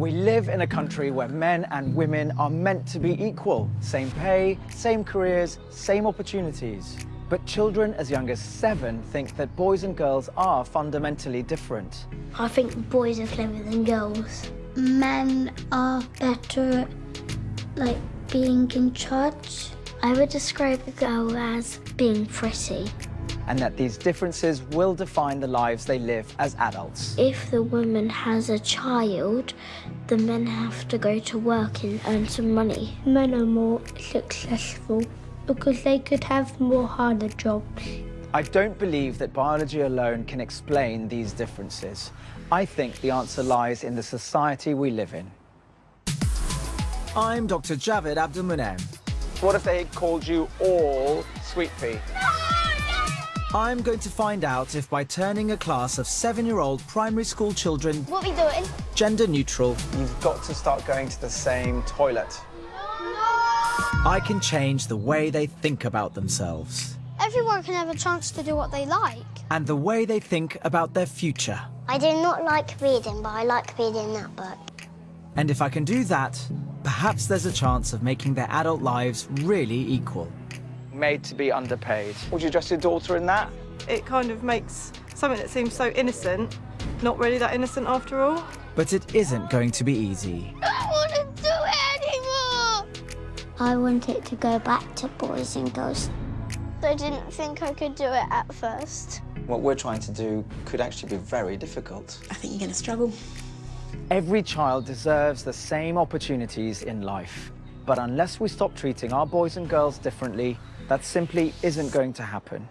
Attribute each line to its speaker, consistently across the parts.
Speaker 1: We live in a country where men and women are meant to be equal. Same pay, same careers, same opportunities. But children as young as 7 think that boys and girls are fundamentally different.
Speaker 2: I think boys are cleverer than girls. Men are better at, being in charge. I would describe a girl as being pretty.
Speaker 1: And that these differences will define the lives they live as adults.
Speaker 2: If the woman has a child, the men have to go to work and earn some money. Men are more successful because they could have more harder jobs.
Speaker 1: I don't believe that biology alone can explain these differences. I think the answer lies in the society we live in. I'm Dr. Javid Abdelmoneim. What if they called you all Sweet Pea? I'm going to find out if by turning a class of 7-year-old primary school children
Speaker 2: What are we doing?
Speaker 1: gender neutral, you've got to start going to the same toilet. I can change the way they think about themselves.
Speaker 2: Everyone can have a chance to do what they like.
Speaker 1: And the way they think about their future.
Speaker 2: I do not like reading, but I like reading that book.
Speaker 1: And if I can do that, perhaps there's a chance of making their adult lives really equal. Made to be underpaid. Would you trust your daughter in that?
Speaker 3: It kind of makes something that seems so innocent not really that innocent after all.
Speaker 1: But it isn't going to be easy.
Speaker 2: I don't want to do it anymore! I want it to go back to boys and girls. I didn't think I could do it at first.
Speaker 4: What we're trying to do could actually be very difficult.
Speaker 5: I think you're going to struggle.
Speaker 1: Every child deserves the same opportunities in life. But unless we stop treating our boys and girls differently, that simply isn't going to happen.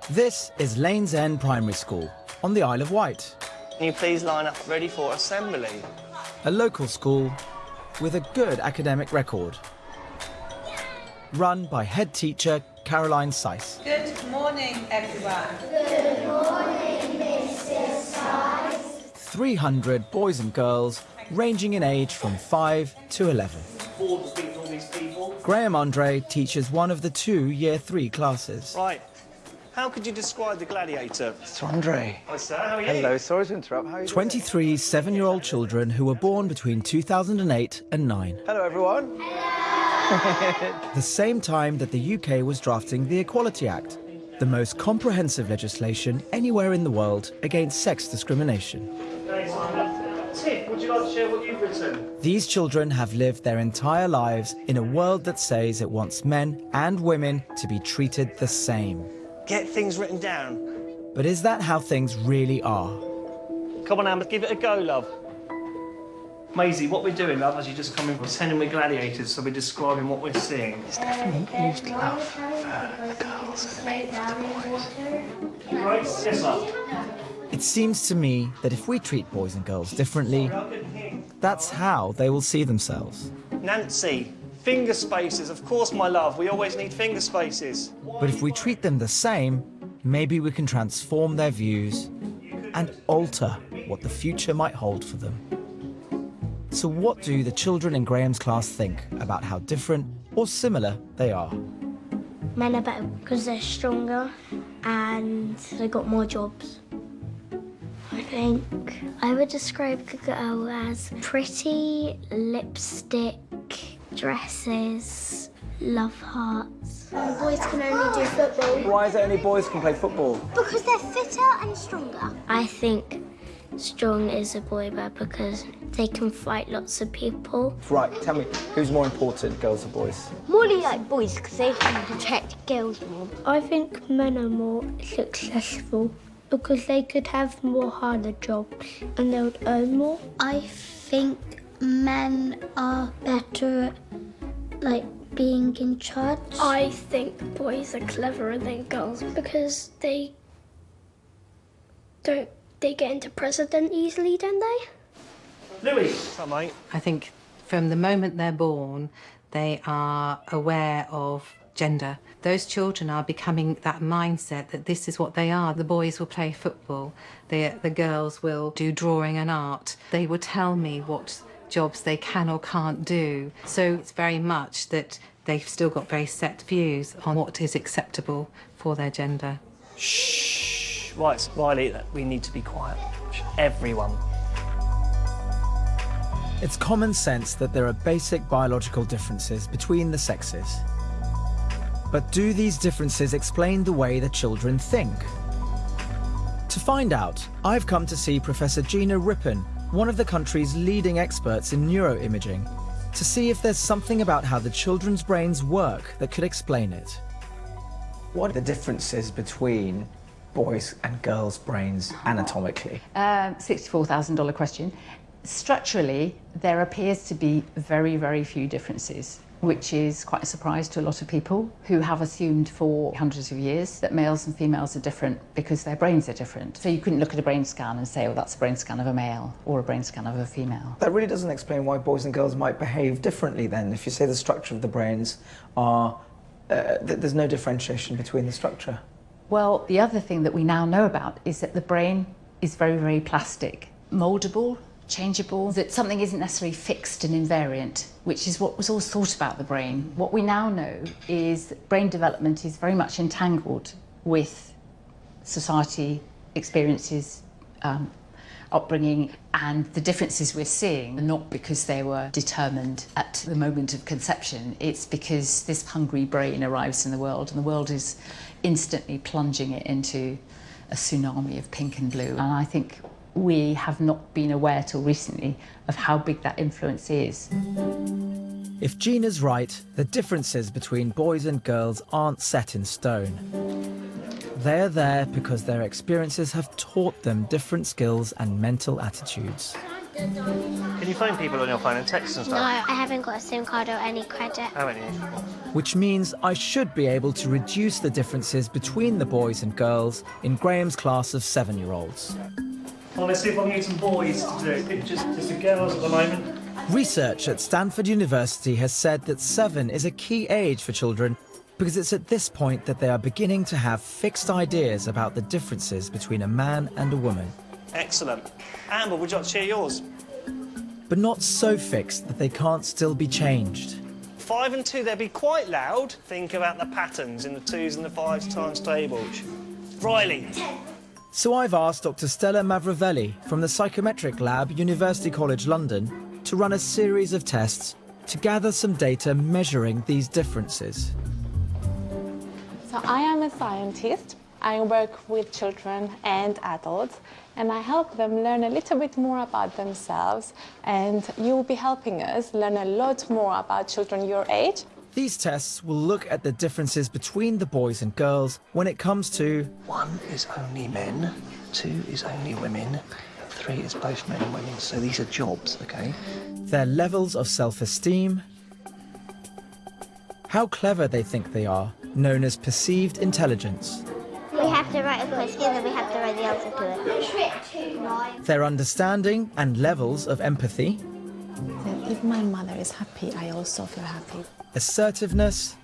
Speaker 1: This is Lanesend Primary School on the Isle of Wight.
Speaker 4: Can you please line up ready for assembly?
Speaker 1: A local school with a good academic record. Run by head teacher Caroline Seiss.
Speaker 6: Good morning, everyone.
Speaker 2: Good morning, Mrs. Seiss.
Speaker 1: 300 boys and girls ranging in age from 5 to 11. Graham Andre teaches one of the 2 Year 3 classes.
Speaker 4: Right. How could you describe the gladiator?
Speaker 1: Mr. Andre.
Speaker 4: Hi, sir. How are you?
Speaker 1: Hello, sorry to interrupt. How are you 23 7-year-old children who were born between 2008 and 9.
Speaker 4: Hello, everyone.
Speaker 1: The same time that the UK was drafting the Equality Act, the most comprehensive legislation anywhere in the world against sex discrimination.
Speaker 4: Tiff, would you like to share what you've written?
Speaker 1: These children have lived their entire lives in a world that says it wants men and women to be treated the same.
Speaker 4: Get things written down.
Speaker 1: But is that how things really are?
Speaker 4: Come on, Amber, give it a go, love. Maisie, what we're doing, love, as you just come in, pretending we're gladiators, so we're describing what we're seeing.
Speaker 1: It's definitely used love for the girls and hate for the boys.
Speaker 4: Right? Yes, love.
Speaker 1: It seems to me that if we treat boys and girls differently, that's how they will see themselves.
Speaker 4: Nancy, finger spaces. Of course, my love, we always need finger spaces.
Speaker 1: But if we treat them the same, maybe we can transform their views and alter what the future might hold for them. So what do the children in Graham's class think about how different or similar they are?
Speaker 2: Men are better because they're stronger and they got more jobs. I think I would describe a girl as pretty, lipstick, dresses, love hearts. And boys can only do football.
Speaker 1: Why is it only boys can play football?
Speaker 2: Because they're fitter and stronger. I think strong is a boy bear because they can fight lots of people.
Speaker 1: Right, tell me, who's more important, girls or boys?
Speaker 2: More like boys because they can protect girls more. I think men are more successful because they could have more harder jobs and they would earn more. I think men are better at, being in charge. I think boys are cleverer than girls because they get into president easily, don't they?
Speaker 4: Louis. Hi, mate.
Speaker 6: I think from the moment they're born, they are aware of gender. Those children are becoming that mindset that this is what they are. The boys will play football, the girls will do drawing and art. They will tell me what jobs they can or can't do. So it's very much that they've still got very set views on what is acceptable for their gender.
Speaker 4: Shh. Right, Riley, we need to be quiet. Everyone.
Speaker 1: It's common sense that there are basic biological differences between the sexes. But do these differences explain the way the children think? To find out, I've come to see Professor Gina Rippon, one of the country's leading experts in neuroimaging, to see if there's something about how the children's brains work that could explain it.
Speaker 5: What are the differences between boys' and girls' brains anatomically?
Speaker 7: $64,000 question. Structurally, there appears to be very, very few differences, which is quite a surprise to a lot of people who have assumed for hundreds of years that males and females are different because their brains are different. So you couldn't look at a brain scan and say, oh, that's a brain scan of a male or a brain scan of a female.
Speaker 5: That really doesn't explain why boys and girls might behave differently then. If you say the structure of the brains are, there's no differentiation between the structure.
Speaker 7: Well, the other thing that we now know about is that the brain is very, very plastic, mouldable, changeable, that something isn't necessarily fixed and invariant, which is what was always thought about the brain. What we now know is that brain development is very much entangled with society, experiences, upbringing, and the differences we're seeing are not because they were determined at the moment of conception. It's because this hungry brain arrives in the world, and the world is instantly plunging it into a tsunami of pink and blue. And I think we have not been aware till recently of how big that influence is.
Speaker 1: If Gina's right, the differences between boys and girls aren't set in stone. They're there because their experiences have taught them different skills and mental attitudes.
Speaker 4: Can you phone people on your phone and text and
Speaker 2: No,
Speaker 4: stuff?
Speaker 2: I haven't got a SIM card or any credit.
Speaker 4: Haven't you?
Speaker 1: Which means I should be able to reduce the differences between the boys and girls in Graham's class of 7-year-olds.
Speaker 4: Well, let's see if I can get some boys to do it. Just the girls at the moment.
Speaker 1: Research at Stanford University has said that 7 is a key age for children because it's at this point that they are beginning to have fixed ideas about the differences between a man and a woman.
Speaker 4: Excellent. Amber, would you like to share yours?
Speaker 1: But not so fixed that they can't still be changed.
Speaker 4: 5 and 2, they'd be quite loud. Think about the patterns in the 2s and the 5s times tables. Riley.
Speaker 1: So I've asked Dr. Stella Mavrovelli from the Psychometric Lab, University College London, to run a series of tests to gather some data measuring these differences.
Speaker 8: So I am a scientist. I work with children and adults, and I help them learn a little bit more about themselves, and you'll be helping us learn a lot more about children your age.
Speaker 1: These tests will look at the differences between the boys and girls when it comes to
Speaker 4: 1 is only men, 2 is only women, 3 is both men and women. So these are jobs, okay?
Speaker 1: their levels of self-esteem, how clever they think they are, known as perceived intelligence,
Speaker 2: We have to write a question and we have to write the answer to it.
Speaker 1: their understanding and levels of empathy,
Speaker 9: That if my mother is happy, I also feel happy.
Speaker 1: assertiveness,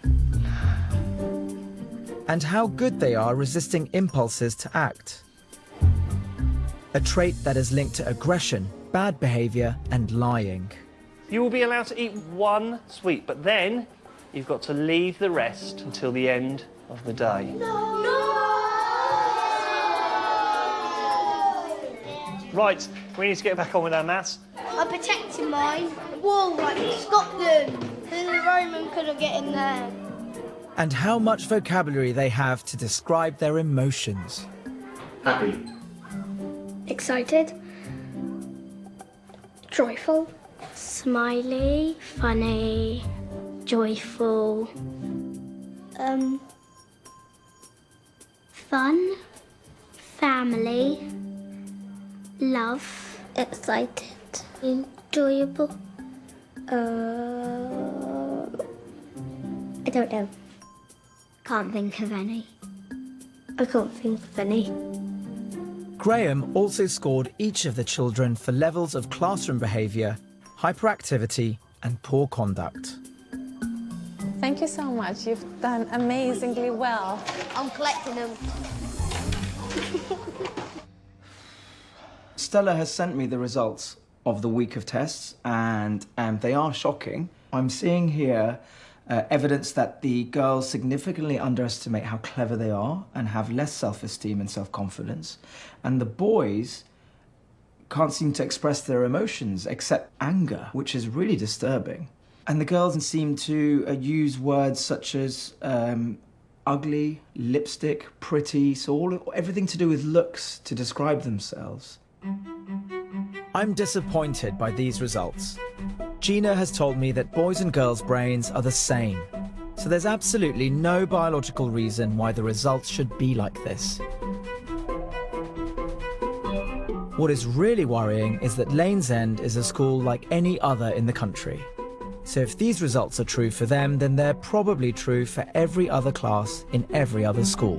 Speaker 1: and how good they are resisting impulses to act. A trait that is linked to aggression, bad behaviour and lying.
Speaker 4: You will be allowed to eat 1 sweet, but then you've got to leave the rest until the end of the day. Right, we need to get back on with our maths.
Speaker 2: I'm protecting mine. Wall, like Scotland. The Roman couldn't get in there.
Speaker 1: And how much vocabulary they have to describe their emotions.
Speaker 4: Happy.
Speaker 2: Excited. Joyful. Smiley. Funny. Joyful. Fun. Family. Love. Excited. Enjoyable. I don't know. Can't think of any. I can't think of any.
Speaker 1: Graham also scored each of the children for levels of classroom behaviour, hyperactivity and poor conduct.
Speaker 8: Thank you so much. You've done amazingly well.
Speaker 2: I'm collecting them.
Speaker 5: Stella has sent me the results. of the week of tests, and they are shocking. I'm seeing here evidence that the girls significantly underestimate how clever they are and have less self-esteem and self-confidence. And the boys can't seem to express their emotions except anger, which is really disturbing. And the girls seem to use words such as ugly, lipstick, pretty, so everything to do with looks to describe themselves.
Speaker 1: I'm disappointed by these results. Gina has told me that boys' and girls' brains are the same, so there's absolutely no biological reason why the results should be like this. What is really worrying is that Lanesend is a school like any other in the country. So if these results are true for them, then they're probably true for every other class in every other school.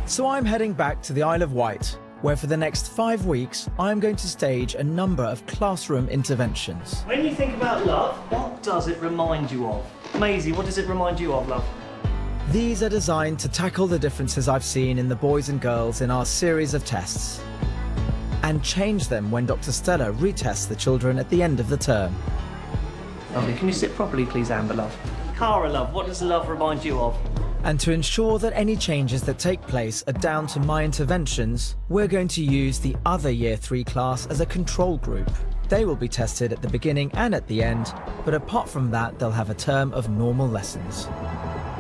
Speaker 1: So I'm heading back to the Isle of Wight, where for the next 5 weeks, I'm going to stage a number of classroom interventions.
Speaker 4: When you think about love, what does it remind you of? Maisie, what does it remind you of, love?
Speaker 1: These are designed to tackle the differences I've seen in the boys and girls in our series of tests, and change them when Dr. Stella retests the children at the end of the term.
Speaker 4: Lovely. Can you sit properly, please, Amber, love? Cara, love, what does love remind you of?
Speaker 1: And to ensure that any changes that take place are down to my interventions, we're going to use the other Year 3 class as a control group. They will be tested at the beginning and at the end, but apart from that, they'll have a term of normal lessons.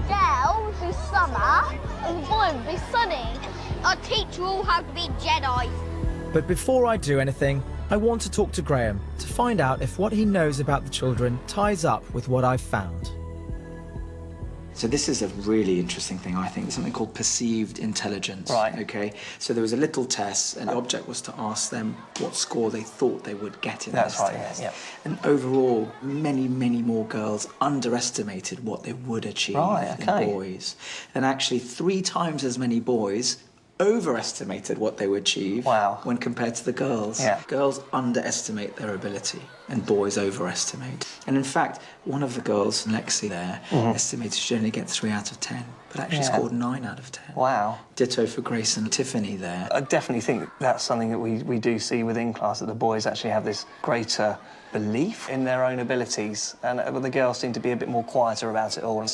Speaker 2: Girls is summer and boys be sunny. Our teacher will have to be Jedi.
Speaker 1: But before I do anything, I want to talk to Graham to find out if what he knows about the children ties up with what I've found.
Speaker 5: So this is a really interesting thing, I think. There's something called perceived intelligence.
Speaker 4: Right.
Speaker 5: Okay. So there was a little test, and the object was to ask them what score they thought they would get in this test.
Speaker 4: Yeah.
Speaker 5: And overall, many, many more girls underestimated what they would achieve than boys. And actually 3 times as many boys overestimated what they would achieve when compared to the girls.
Speaker 4: Yeah.
Speaker 5: Girls underestimate their ability and boys overestimate. And in fact, one of the girls, Lexi there, estimated she'd only get 3 out of 10, but actually scored 9 out of 10.
Speaker 4: Wow.
Speaker 5: Ditto for Grace and Tiffany there.
Speaker 4: I definitely think that's something that we do see within class, that the boys actually have this greater belief in their own abilities, and the girls seem to be a bit more quieter about it all. And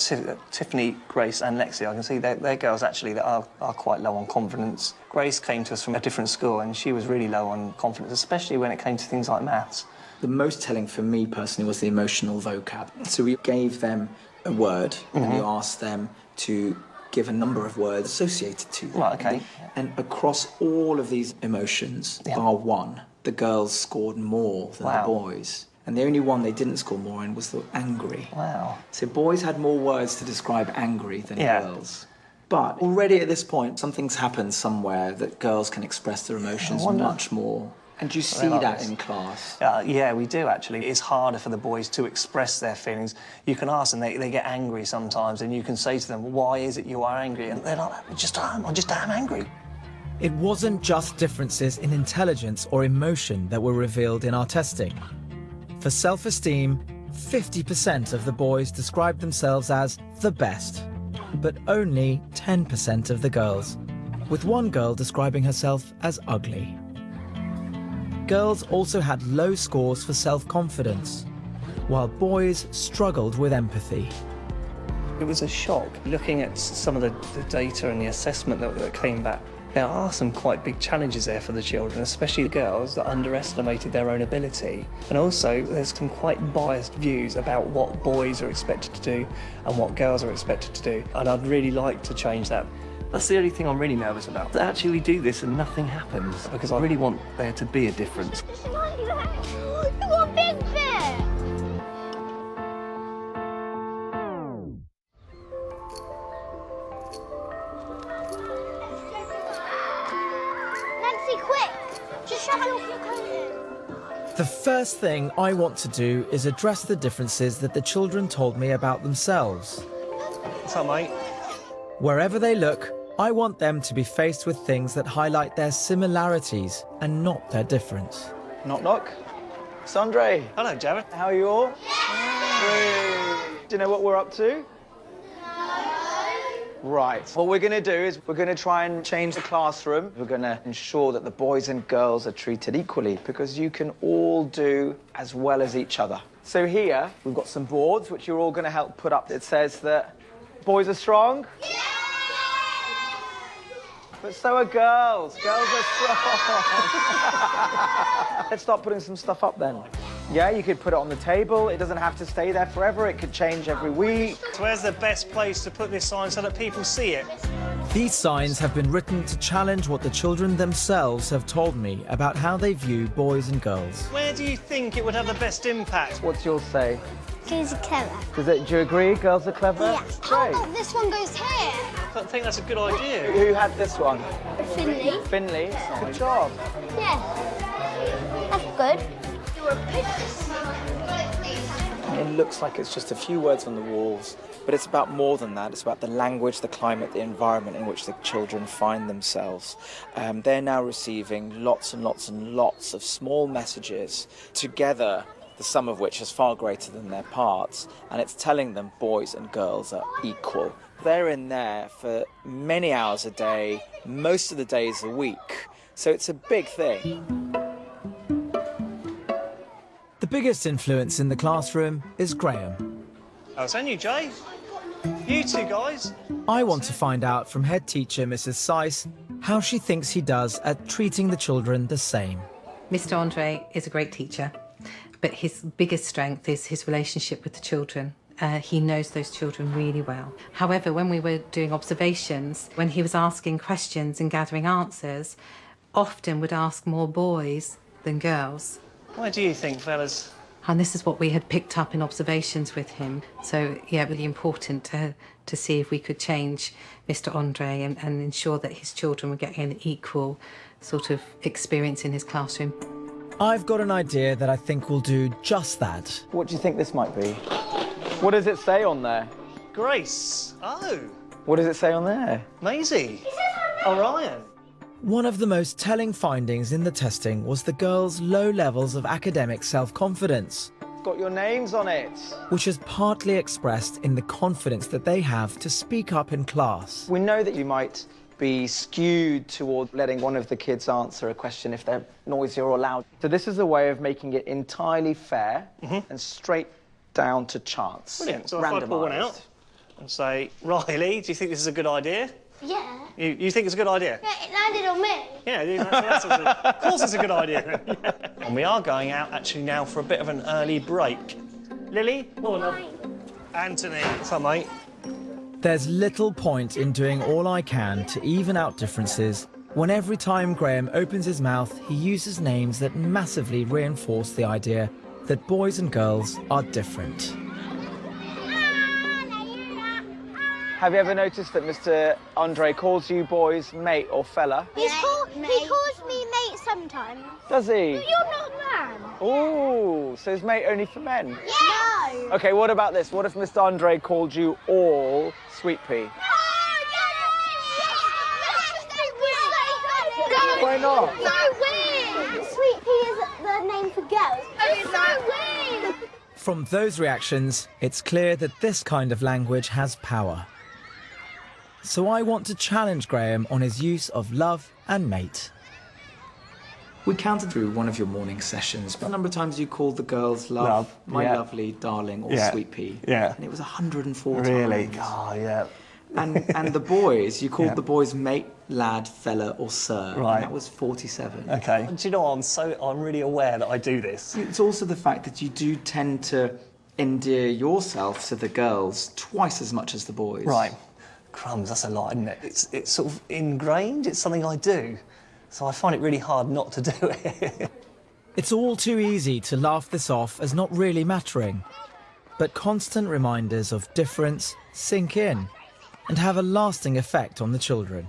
Speaker 4: Tiffany, Grace and Lexi, I can see they're girls actually that are quite low on confidence. Grace came to us from a different school and she was really low on confidence, especially when it came to things like maths.
Speaker 5: The most telling for me personally was the emotional vocab. So we gave them a word and we asked them to give a number of words associated to them.
Speaker 4: Right, okay.
Speaker 5: And across all of these emotions, bar one, the girls scored more than the boys. And the only one they didn't score more in was the angry.
Speaker 4: Wow.
Speaker 5: So boys had more words to describe angry than girls. But already at this point, something's happened somewhere that girls can express their emotions much more. And do you see that in class?
Speaker 4: Yeah, we do actually. It's harder for the boys to express their feelings. You can ask them, they get angry sometimes, and you can say to them, why is it you are angry? And they're like, I just am angry.
Speaker 1: It wasn't just differences in intelligence or emotion that were revealed in our testing. For self-esteem, 50% of the boys described themselves as the best, but only 10% of the girls, with one girl describing herself as ugly. Girls also had low scores for self-confidence, while boys struggled with empathy.
Speaker 4: It was a shock looking at some of the data and the assessment that came back. There are some quite big challenges there for the children, especially the girls that underestimated their own ability. And also there's some quite biased views about what boys are expected to do and what girls are expected to do. And I'd really like to change that. That's the only thing I'm really nervous about. That actually we do this and nothing happens, because I really want there to be a difference.
Speaker 2: You got a big bit! Nancy, quick! Just shove it off your coat.
Speaker 1: The first thing I want to do is address the differences that the children told me about themselves.
Speaker 4: What's up, mate?
Speaker 1: Wherever they look, I want them to be faced with things that highlight their similarities and not their difference.
Speaker 5: Knock, knock. Sandre.
Speaker 4: Hello, Javid.
Speaker 5: How are you all? Yeah. Do you know what we're up to? No. Right. What we're going to do is we're going to try and change the classroom. We're going to ensure that the boys and girls are treated equally because you can all do as well as each other. So here, we've got some boards which you're all going to help put up. It says that boys are strong. Yeah! But so are girls. Girls are strong. Let's start putting some stuff up then. Yeah, you could put it on the table. It doesn't have to stay there forever. It could change every week.
Speaker 4: So where's the best place to put this sign so that people see it?
Speaker 1: These signs have been written to challenge what the children themselves have told me about how they view boys and girls.
Speaker 4: Where do you think it would have the best impact?
Speaker 5: What's yours say?
Speaker 2: Girls are clever.
Speaker 5: Do you agree? Girls are clever?
Speaker 2: Yeah.
Speaker 5: Great.
Speaker 2: Oh, this one goes here.
Speaker 4: I think that's a good idea.
Speaker 5: Who had this one?
Speaker 2: Finley.
Speaker 5: Finley. Good job.
Speaker 2: Yeah. That's good.
Speaker 5: It looks like it's just a few words on the walls, but it's about more than that. It's about the language, the climate, the environment in which the children find themselves. They're now receiving lots and lots and lots of small messages together, the sum of which is far greater than their parts, and it's telling them boys and girls are equal. They're in there for many hours a day, most of the days a week, so it's a big thing.
Speaker 1: The biggest influence in the classroom is Graham.
Speaker 4: Oh, it's only you, Jay. You two guys.
Speaker 1: I want to find out from head teacher Mrs. Seiss how she thinks he does at treating the children the same.
Speaker 6: Mr. Andre is a great teacher, but his biggest strength is his relationship with the children. He knows those children really well. However, when we were doing observations, when he was asking questions and gathering answers, often would ask more boys than girls.
Speaker 4: Why do you think, fellas?
Speaker 6: And this is what we had picked up in observations with him. So, yeah, really important to see if we could change Mr. Andre and ensure that his children were getting an equal sort of experience in his classroom.
Speaker 1: I've got an idea that I think will do just that.
Speaker 5: What do you think this might be? What does it say on there?
Speaker 4: Grace. Oh.
Speaker 5: What does it say on there?
Speaker 4: Maisie. Orion.
Speaker 1: One of the most telling findings in the testing was the girls' low levels of academic self-confidence,
Speaker 5: It's got your names on it.
Speaker 1: which is partly expressed in the confidence that they have to speak up in class.
Speaker 5: We know that you might be skewed toward letting one of the kids answer a question if they're noisy or loud. So this is a way of making it entirely fair and straight down to chance.
Speaker 4: Brilliant. So if I pull one out and say, Riley, do you think this is a good idea?
Speaker 2: Yeah.
Speaker 4: You think it's a good idea?
Speaker 2: Yeah, it landed on me.
Speaker 4: Yeah, of course it's a good idea. Yeah. And we are going out actually now for a bit of an early break. Lily? Anthony. What's up, mate?
Speaker 1: There's little point in doing all I can to even out differences when every time Graham opens his mouth, he uses names that massively reinforce the idea that boys and girls are different.
Speaker 5: Have you ever noticed that Mr. Andre calls you boys mate or fella?
Speaker 2: He calls me mate sometimes.
Speaker 5: Does he?
Speaker 2: You're not man.
Speaker 5: Ooh, so is mate only for men?
Speaker 2: Yeah. No.
Speaker 5: Okay, what about this? What if Mr. Andre called you all Sweet Pea? Why not?
Speaker 2: So weird. Sweet Pea is the name for girls. It's so weird.
Speaker 1: From those reactions, it's clear that this kind of language has power. So I want to challenge Graham on his use of love and mate.
Speaker 5: We counted through one of your morning sessions, but a number of times you called the girls love, my lovely darling, or Sweet Pea.
Speaker 4: Yeah.
Speaker 5: And it was 104
Speaker 4: Really?
Speaker 5: times.
Speaker 4: Oh, yeah.
Speaker 5: And the boys, you called the boys mate, lad, fella, or sir.
Speaker 4: Right.
Speaker 5: And that was 47.
Speaker 4: Okay. Do you know, I'm really aware that I do this.
Speaker 5: It's also the fact that you do tend to endear yourself to the girls twice as much as the boys.
Speaker 4: Right. Crumbs, that's a lot, isn't it? It's sort of ingrained, it's something I do. So I find it really hard not to do it.
Speaker 1: It's all too easy to laugh this off as not really mattering. But constant reminders of difference sink in and have a lasting effect on the children.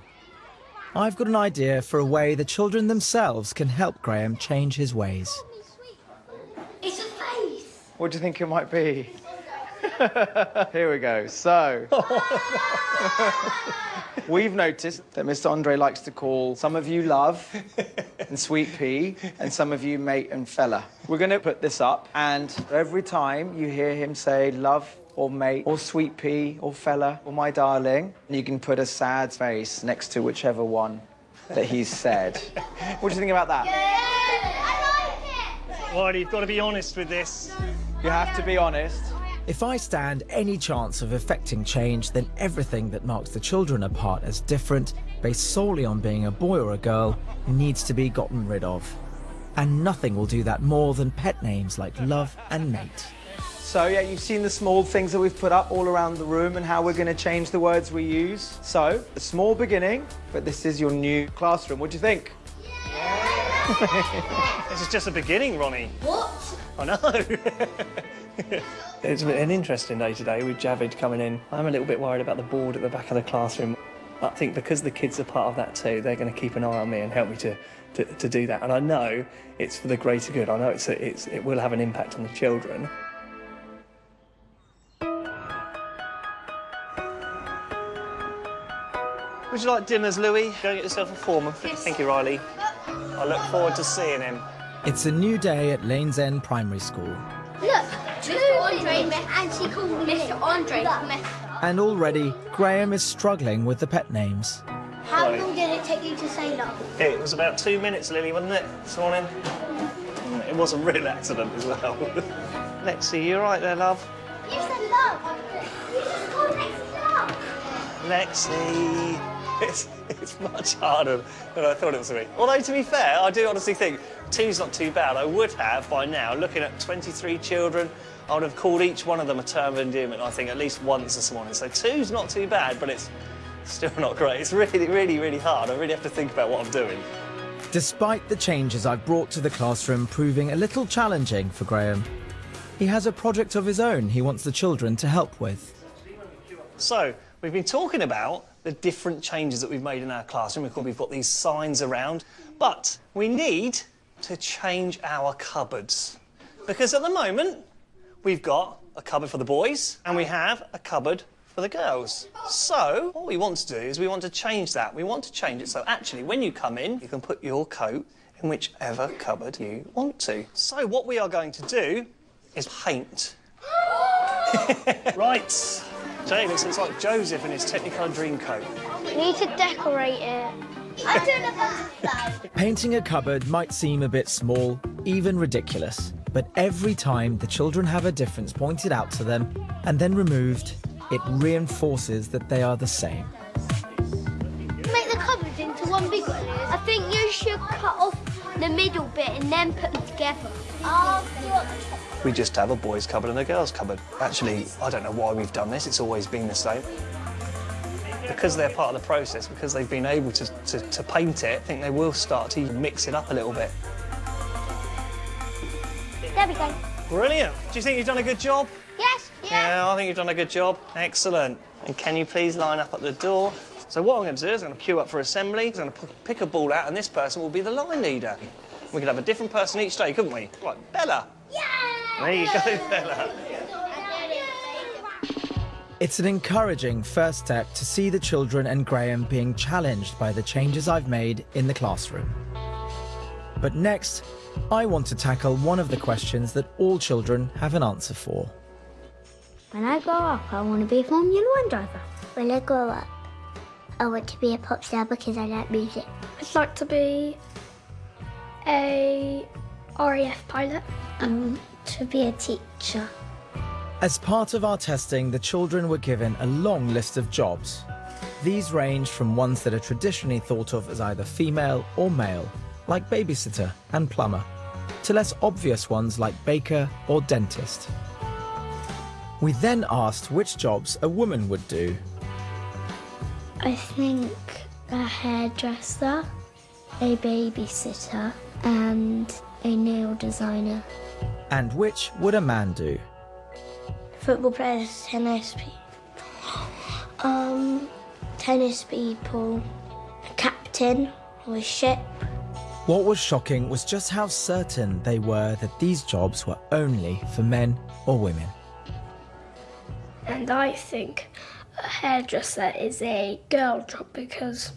Speaker 1: I've got an idea for a way the children themselves can help Graham change his ways.
Speaker 2: It's a face.
Speaker 5: What do you think it might be? Here we go. So, we've noticed that Mr. Andre likes to call some of you love and Sweet Pea and some of you mate and fella. We're going to put this up, and every time you hear him say love or mate or sweet pea or fella or my darling. And you can put a sad face next to whichever one that he's said. What do you think about that?
Speaker 4: Riley, you've got to be honest with this.
Speaker 5: You have to be honest.
Speaker 1: If I stand any chance of effecting change, then everything that marks the children apart as different, based solely on being a boy or a girl, needs to be gotten rid of. And nothing will do that more than pet names like Love and Nate.
Speaker 5: So yeah, you've seen the small things that we've put up all around the room and how we're going to change the words we use. So, a small beginning, but this is your new classroom. What do you think?
Speaker 4: This is just a beginning, Ronnie.
Speaker 2: What?
Speaker 4: I know. It's been an interesting day today with Javid coming in. I'm a little bit worried about the board at the back of the classroom. I think because the kids are part of that too, they're going to keep an eye on me and help me to do that. And I know it's for the greater good. I know it will have an impact on the children. Would you like dinners, Louis? Go and get yourself a form. Thank you, Riley. I look forward to seeing him.
Speaker 1: It's a new day at Lanesend Primary School.
Speaker 2: Look, Mr. Andre and she called Mr. Andre.
Speaker 1: And already, Graham is struggling with the pet names.
Speaker 2: How long did it take you to say love?
Speaker 4: It was about 2 minutes, Lily, wasn't it, this morning? It was a real accident as well. Lexi, you all right there, love?
Speaker 2: You said love. You just called Lexi love.
Speaker 4: Lexi, it's much harder than I thought it was going to be. Although, to be fair, I do honestly think 2's not too bad. I would have, by now, looking at 23 children, I would have called each one of them a term of endearment, I think, at least once this morning. So 2's not too bad, but it's still not great. It's really, really, really hard. I really have to think about what I'm doing.
Speaker 1: Despite the changes I've brought to the classroom proving a little challenging for Graham, he has a project of his own he wants the children to help with.
Speaker 4: So, we've been talking about the different changes that we've made in our classroom. We've got these signs around, but we need to change our cupboards. Because at the moment, we've got a cupboard for the boys and we have a cupboard for the girls. So, what we want to do is we want to change that. We want to change it so actually when you come in, you can put your coat in whichever cupboard you want to. So, what we are going to do is paint. Right. Jay looks like Joseph in his Technicolor dream coat.
Speaker 2: We need to decorate it. I'm doing a butterfly.
Speaker 1: Painting a cupboard might seem a bit small, even ridiculous, but every time the children have a difference pointed out to them and then removed, it reinforces that they are the same.
Speaker 2: Make the cupboards into one big one. I think you should cut off the middle bit and then put them together.
Speaker 4: We just have a boys' cupboard and a girls' cupboard. Actually, I don't know why we've done this. It's always been the same. Because they're part of the process, because they've been able to paint it, I think they will start to mix it up a little bit.
Speaker 2: There we go.
Speaker 4: Brilliant. Do you think you've done a good job?
Speaker 2: Yes, yes.
Speaker 4: Yeah, I think you've done a good job. Excellent. And can you please line up at the door? So what I'm going to do is I'm going to queue up for assembly. I'm going to pick a ball out, and this person will be the line leader. We could have a different person each day, couldn't we? Right, Bella.
Speaker 2: Yeah!
Speaker 4: There you go, Bella.
Speaker 1: It's an encouraging first step to see the children and Graham being challenged by the changes I've made in the classroom. But next, I want to tackle one of the questions that all children have an answer for.
Speaker 2: When I grow up, I want to be a Formula 1 driver. When I grow up, I want to be a pop star because I like music. I'd like to be a RAF pilot. To be a teacher.
Speaker 1: As part of our testing, the children were given a long list of jobs. These range from ones that are traditionally thought of as either female or male, like babysitter and plumber, to less obvious ones like baker or dentist. We then asked which jobs a woman would do.
Speaker 2: I think a hairdresser, a babysitter, and a nail designer.
Speaker 1: And which would a man do?
Speaker 2: Football players, tennis people, a captain of a ship.
Speaker 1: What was shocking was just how certain they were that these jobs were only for men or women.
Speaker 10: And I think a hairdresser is a girl job because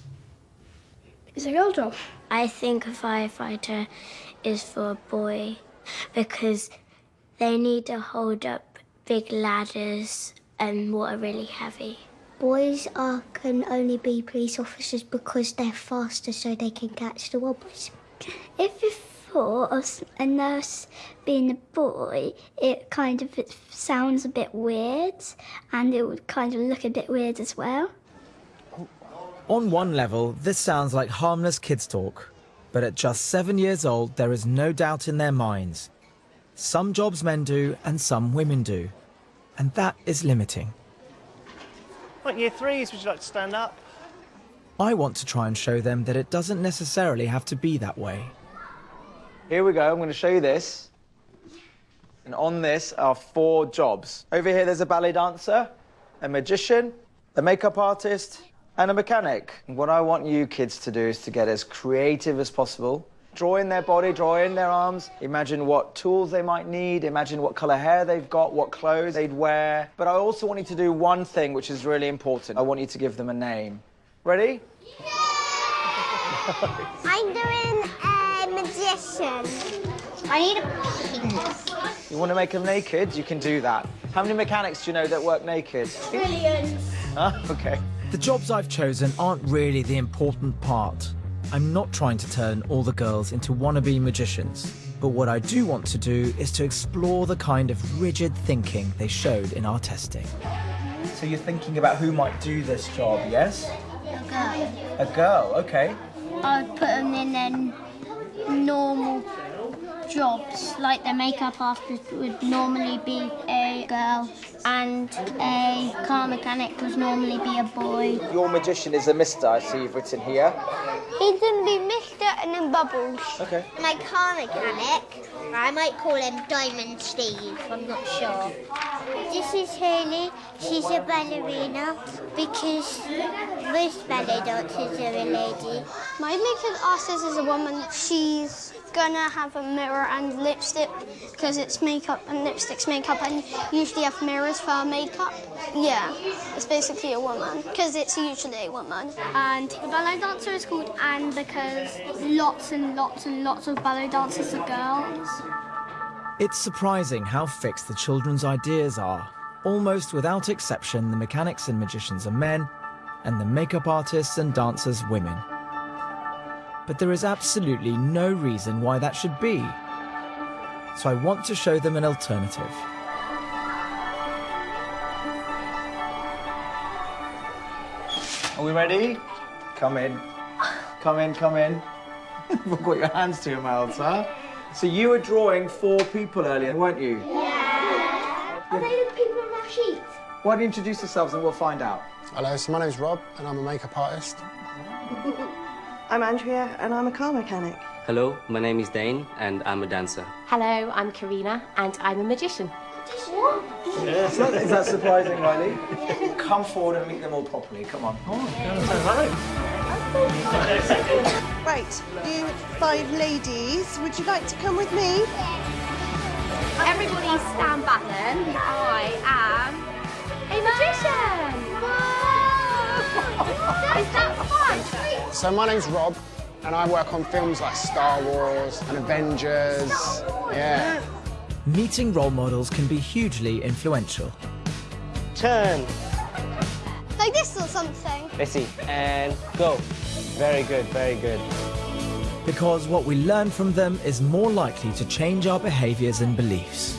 Speaker 10: it's a girl job.
Speaker 2: I think a firefighter is for a boy because they need to hold up
Speaker 10: big ladders and what are really heavy.
Speaker 2: Boys can only be police officers because they're faster so they can catch the robbers. If you thought of a nurse being a boy, it sounds a bit weird and it would kind of look a bit weird as well.
Speaker 1: On one level, this sounds like harmless kids talk, but at just 7 years old, there is no doubt in their minds. Some jobs men do and some women do, and that is limiting.
Speaker 4: Right, year threes, would you like to stand up?
Speaker 1: I want to try and show them that it doesn't necessarily have to be that way.
Speaker 5: Here we go, I'm going to show you this. And on this are 4 jobs. Over here there's a ballet dancer, a magician, a makeup artist, and a mechanic. And what I want you kids to do is to get as creative as possible. Draw in their body, draw in their arms. Imagine what tools they might need. Imagine what colour hair they've got, what clothes they'd wear. But I also want you to do one thing which is really important. I want you to give them a name. Ready?
Speaker 2: I'm doing a magician. I need a pink.
Speaker 5: You want to make them naked? You can do that. How many mechanics do you know that work naked?
Speaker 2: Millions.
Speaker 5: Huh? Okay.
Speaker 1: The jobs I've chosen aren't really the important part. I'm not trying to turn all the girls into wannabe magicians, but what I do want to do is to explore the kind of rigid thinking they showed in our testing.
Speaker 5: So you're thinking about who might do this job, yes?
Speaker 2: A girl.
Speaker 5: A girl, okay.
Speaker 2: I'd put them in normal jobs, like the makeup artist would normally be a girl and a car mechanic would normally be a boy.
Speaker 5: Your magician is a mister, I see you've written here.
Speaker 2: He's going to be Mr. and then Bubbles.
Speaker 5: Okay.
Speaker 2: My car mechanic, I might call him Diamond Steve, I'm not sure. This is Haley. She's a ballerina because most ballet dancers are a lady.
Speaker 10: My makeup artist is a woman. She's gonna have a mirror and lipstick because it's makeup and lipstick's makeup and usually have mirrors for our makeup. Yeah, it's basically a woman because it's usually a woman. And the ballet dancer is called Anne because lots and lots and lots of ballet dancers are girls.
Speaker 1: It's surprising how fixed the children's ideas are. Almost without exception, the mechanics and magicians are men, and the makeup artists and dancers women. But there is absolutely no reason why that should be. So I want to show them an alternative.
Speaker 5: Are we ready? Come in. Come in, come in. You've got your hands to your mouths, huh? So you were drawing 4 people earlier, weren't you?
Speaker 2: Yeah. Are they the people on our sheet?
Speaker 5: Why don't you introduce yourselves and we'll find out.
Speaker 11: Hello, so my name's Rob and I'm a makeup artist.
Speaker 3: I'm Andrea and I'm a car mechanic.
Speaker 12: Hello, my name is Dane and I'm a dancer.
Speaker 13: Hello, I'm Karina and I'm a magician.
Speaker 2: What?
Speaker 5: Yes. Is that surprising, Riley? Come forward and meet them all properly. Come on.
Speaker 3: Right, you 5 ladies, would you like to come with me?
Speaker 13: Everybody stand back then. I am a magician. Is that fun?
Speaker 11: So my name's Rob and I work on films like Star Wars and Avengers. Yeah.
Speaker 1: Meeting role models can be hugely influential.
Speaker 12: Turn.
Speaker 10: Like this or something.
Speaker 12: Let's see. And go. Very good, very good.
Speaker 1: Because what we learn from them is more likely to change our behaviours and beliefs.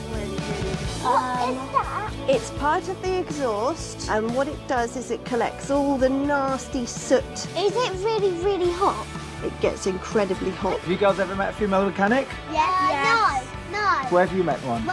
Speaker 2: What is that?
Speaker 3: It's part of the exhaust, and what it does is it collects all the nasty soot.
Speaker 2: Is it really, really hot?
Speaker 3: It gets incredibly hot.
Speaker 5: Have you girls ever met a female mechanic?
Speaker 2: Yes. No.
Speaker 5: Where have you met one?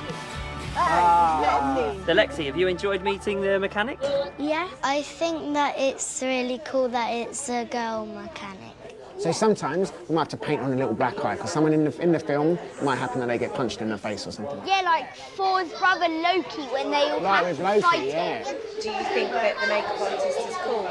Speaker 12: So Lexi, have you enjoyed meeting the mechanic?
Speaker 2: Yeah. I think that it's really cool that it's a girl mechanic.
Speaker 11: So sometimes we might have to paint on a little black eye because someone in the film, it might happen that they get punched in the face or something.
Speaker 2: Yeah, like Thor's brother Loki when they all
Speaker 11: Like
Speaker 2: have
Speaker 11: with
Speaker 2: to
Speaker 11: Loki,
Speaker 2: fight
Speaker 11: yeah.
Speaker 2: it.
Speaker 13: Do you think that the makeup artist is cool?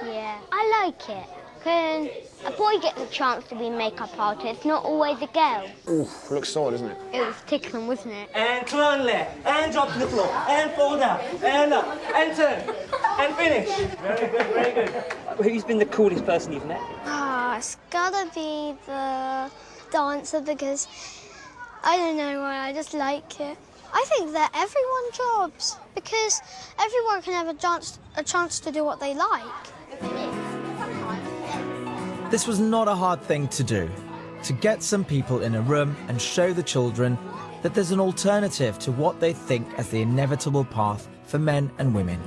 Speaker 2: Yeah. I like it. Because a boy gets a chance to be a makeup artist, not always a girl.
Speaker 11: Oof, looks sore, doesn't it?
Speaker 2: It was tickling, wasn't it?
Speaker 12: And turn left, and drop to the floor, and fall down, and up, and turn, and finish. Very good, very good. Who's been the coolest person you've met?
Speaker 10: It's gotta be the dancer because I don't know why, I just like it. I think they're everyone's jobs because everyone can have a chance to do what they like.
Speaker 1: This was not a hard thing to do, to get some people in a room and show the children that there's an alternative to what they think as the inevitable path for men and women.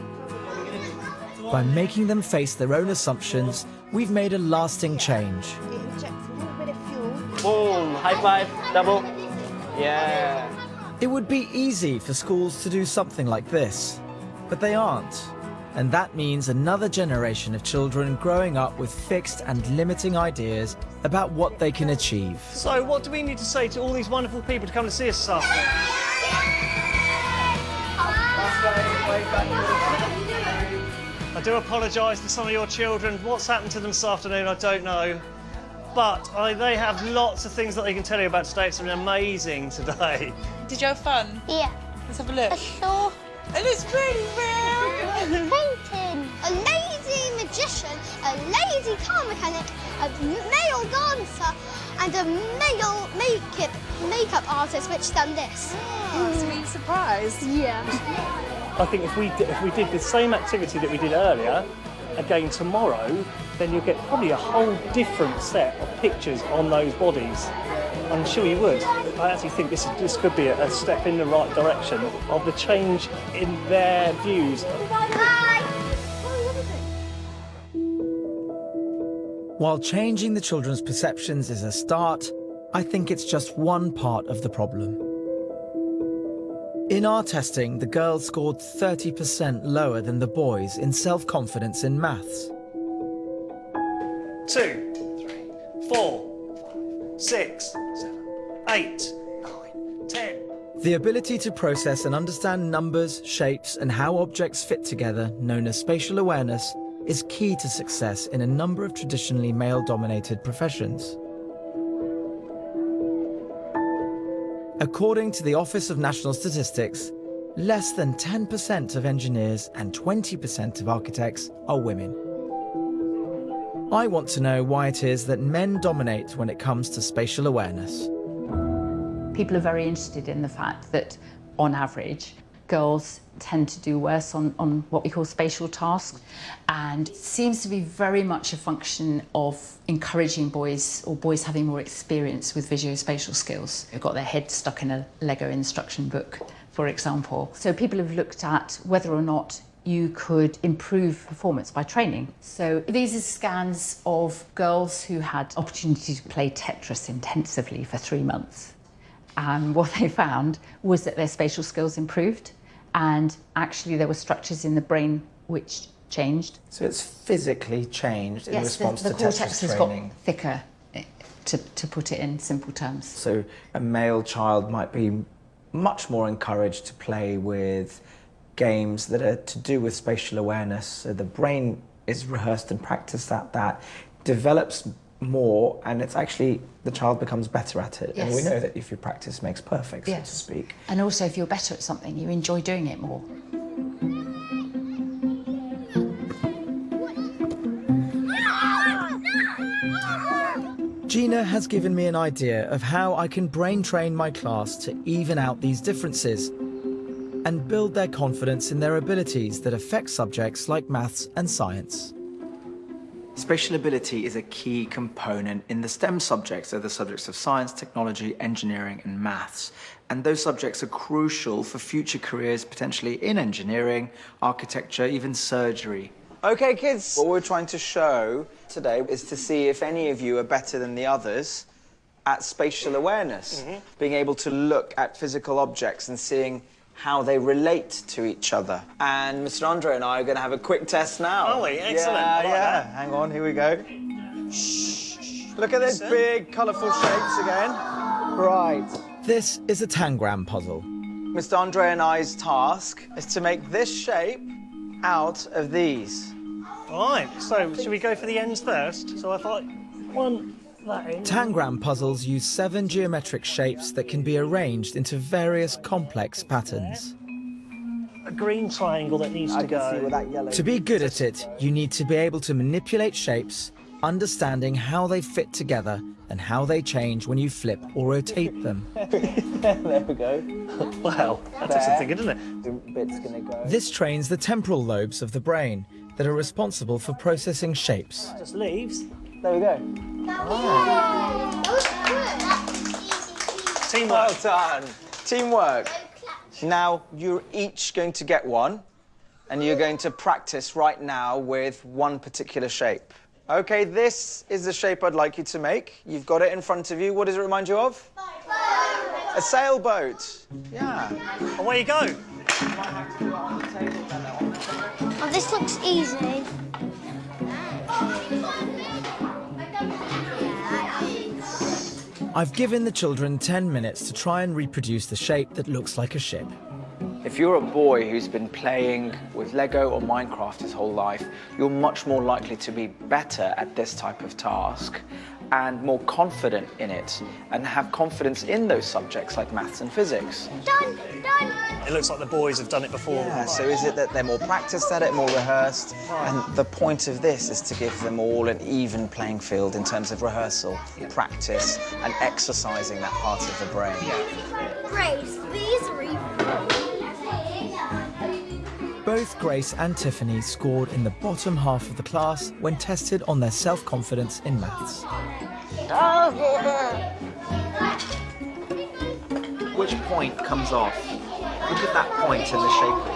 Speaker 1: By making them face their own assumptions, we've made a lasting change.
Speaker 12: Boom, high five, double. Yeah.
Speaker 1: It would be easy for schools to do something like this, but they aren't. And that means another generation of children growing up with fixed and limiting ideas about what they can achieve.
Speaker 4: So what do we need to say to all these wonderful people to come and see us this afternoon? I do apologise to some of your children. What's happened to them this afternoon, I don't know. But they have lots of things that they can tell you about today. It's been amazing today.
Speaker 14: Did you have fun?
Speaker 10: Yeah.
Speaker 14: Let's have a look.
Speaker 10: I saw
Speaker 14: And it's really
Speaker 10: a painting, a lazy magician, a lazy car mechanic, a male dancer, and a male makeup artist which done this.
Speaker 14: So were you surprised?
Speaker 10: Yeah.
Speaker 4: I think if we did the same activity that we did earlier, again tomorrow, then you'll get probably a whole different set of pictures on those bodies. I'm sure you would. I actually think this could be a step in the right direction of the change in their views.
Speaker 1: While changing the children's perceptions is a start, I think it's just one part of the problem. In our testing, the girls scored 30% lower than the boys in self-confidence in maths.
Speaker 4: 2, 3, 4, 5, 6, 7, 8, 9, 10.
Speaker 1: The ability to process and understand numbers, shapes, and how objects fit together, known as spatial awareness, is key to success in a number of traditionally male-dominated professions. According to the Office of National Statistics, less than 10% of engineers and 20% of architects are women. I want to know why it is that men dominate when it comes to spatial awareness.
Speaker 7: People are very interested in the fact that, on average, girls tend to do worse on what we call spatial tasks, and it seems to be very much a function of encouraging boys, or boys having more experience with visuospatial skills. They've got their head stuck in a Lego instruction book, for example. So people have looked at whether or not you could improve performance by training. So these are scans of girls who had opportunity to play Tetris intensively for 3 months. And what they found was that their spatial skills improved, and actually there were structures in the brain which changed.
Speaker 5: So it's physically changed in response to Tetris training? Yes, the cortex has got
Speaker 7: thicker, to put it in simple terms.
Speaker 5: So a male child might be much more encouraged to play with games that are to do with spatial awareness. So the brain is rehearsed and practiced at that, develops more, and it's actually, the child becomes better at it.
Speaker 7: Yes.
Speaker 5: And we know that if you practice makes perfect,
Speaker 7: Yes.
Speaker 5: so to speak.
Speaker 7: And also if you're better at something, you enjoy doing it more.
Speaker 1: Gina has given me an idea of how I can brain train my class to even out these differences and build their confidence in their abilities that affect subjects like maths and science.
Speaker 5: Spatial ability is a key component in the STEM subjects, so the subjects of science, technology, engineering, and maths. And those subjects are crucial for future careers, potentially in engineering, architecture, even surgery. Okay, kids, what we're trying to show today is to see if any of you are better than the others at spatial awareness, being able to look at physical objects and seeing how they relate to each other. And Mr. Andre and I are going to have a quick test now.
Speaker 4: Are we? Excellent.
Speaker 5: Yeah,
Speaker 4: I like that.
Speaker 5: Hang on, here we go. Look at those big, colourful shapes again. Right.
Speaker 1: This is a tangram puzzle.
Speaker 5: Mr. Andre and I's task is to make this shape out of these.
Speaker 4: All right, so should we go for the ends first? So if I want that end.
Speaker 1: Tangram puzzles use 7 geometric shapes that can be arranged into various complex patterns.
Speaker 4: A green triangle that needs to go.
Speaker 5: See where that yellow.
Speaker 1: To be good at it, you need to be able to manipulate shapes, understanding how they fit together and how they change when you flip or rotate them.
Speaker 5: There we go.
Speaker 4: Wow, that's something, isn't it?
Speaker 5: The bit's gonna go.
Speaker 1: This trains the temporal lobes of the brain that are responsible for processing shapes.
Speaker 12: Just leaves.
Speaker 5: There we go.
Speaker 4: Teamwork.
Speaker 5: Well done. Teamwork. Now you're each going to get one, and you're going to practice right now with one particular shape. Okay, this is the shape I'd like you to make. You've got it in front of you. What does it remind you of? A sailboat. Yeah.
Speaker 12: Away you go.
Speaker 10: Oh, this looks easy.
Speaker 1: I've given the children 10 minutes to try and reproduce the shape that looks like a ship.
Speaker 5: If you're a boy who's been playing with Lego or Minecraft his whole life, you're much more likely to be better at this type of task and more confident in it and have confidence in those subjects like maths and physics.
Speaker 10: Done, done.
Speaker 12: It looks like the boys have done it before.
Speaker 5: Yeah, so is it that they're more practiced at it, more rehearsed? And the point of this is to give them all an even playing field in terms of rehearsal, practice, and exercising that part of the brain.
Speaker 10: Grace, these are even.
Speaker 1: Both Grace and Tiffany scored in the bottom half of the class when tested on their self-confidence in maths.
Speaker 5: Which point comes off? Look at that point in the shape of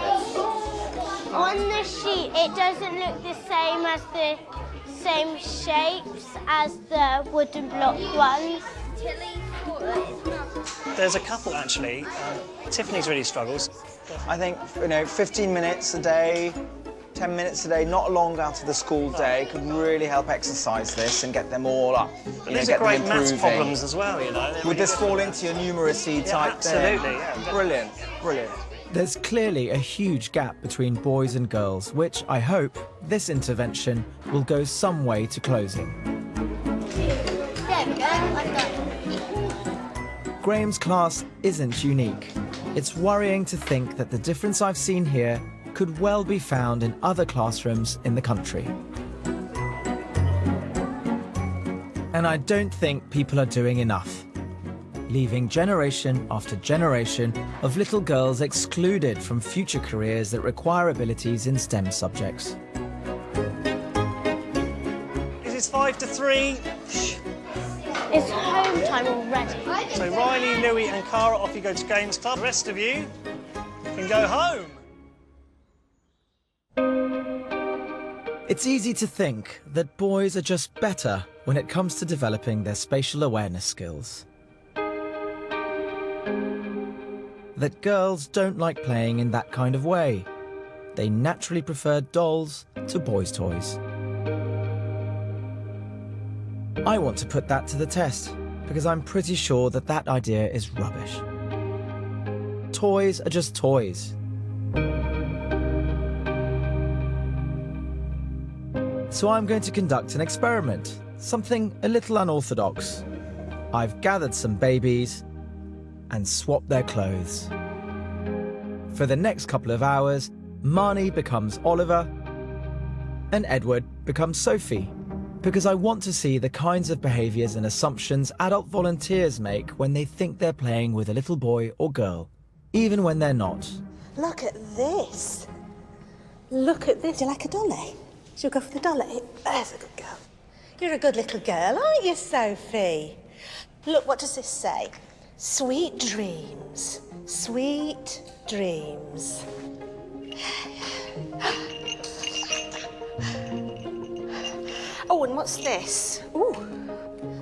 Speaker 5: it.
Speaker 10: On the sheet, it doesn't look the same as the same shapes as the wooden block ones.
Speaker 12: There's a couple, actually. Tiffany's really struggles.
Speaker 5: I think, 15 minutes a day, 10 minutes a day, not long out of the school day, could really help exercise this and get them all up.
Speaker 12: These are great maths problems as well,
Speaker 5: Would this fall into your numeracy type thing?
Speaker 12: Absolutely, yeah.
Speaker 5: Brilliant, brilliant.
Speaker 1: There's clearly a huge gap between boys and girls, which I hope this intervention will go some way to closing.
Speaker 10: There we go, I'm done.
Speaker 1: Graham's class isn't unique. It's worrying to think that the difference I've seen here could well be found in other classrooms in the country. And I don't think people are doing enough, leaving generation after generation of little girls excluded from future careers that require abilities in STEM subjects.
Speaker 12: It is 5 to 3.
Speaker 10: It's home time already.
Speaker 12: So Riley, Louie and Cara, off you go to Games Club. The rest of you can go home.
Speaker 1: It's easy to think that boys are just better when it comes to developing their spatial awareness skills. That girls don't like playing in that kind of way. They naturally prefer dolls to boys' toys. I want to put that to the test, because I'm pretty sure that that idea is rubbish. Toys are just toys. So I'm going to conduct an experiment, something a little unorthodox. I've gathered some babies and swapped their clothes. For the next couple of hours, Marnie becomes Oliver and Edward becomes Sophie, because I want to see the kinds of behaviours and assumptions adult volunteers make when they think they're playing with a little boy or girl, even when they're not.
Speaker 15: Look at this. Look at this. Do you like a dolly? Should we go for the dolly? There's a good girl. You're a good little girl, aren't you, Sophie? Look, what does this say? Sweet dreams. Sweet dreams. Oh, and what's this? Ooh,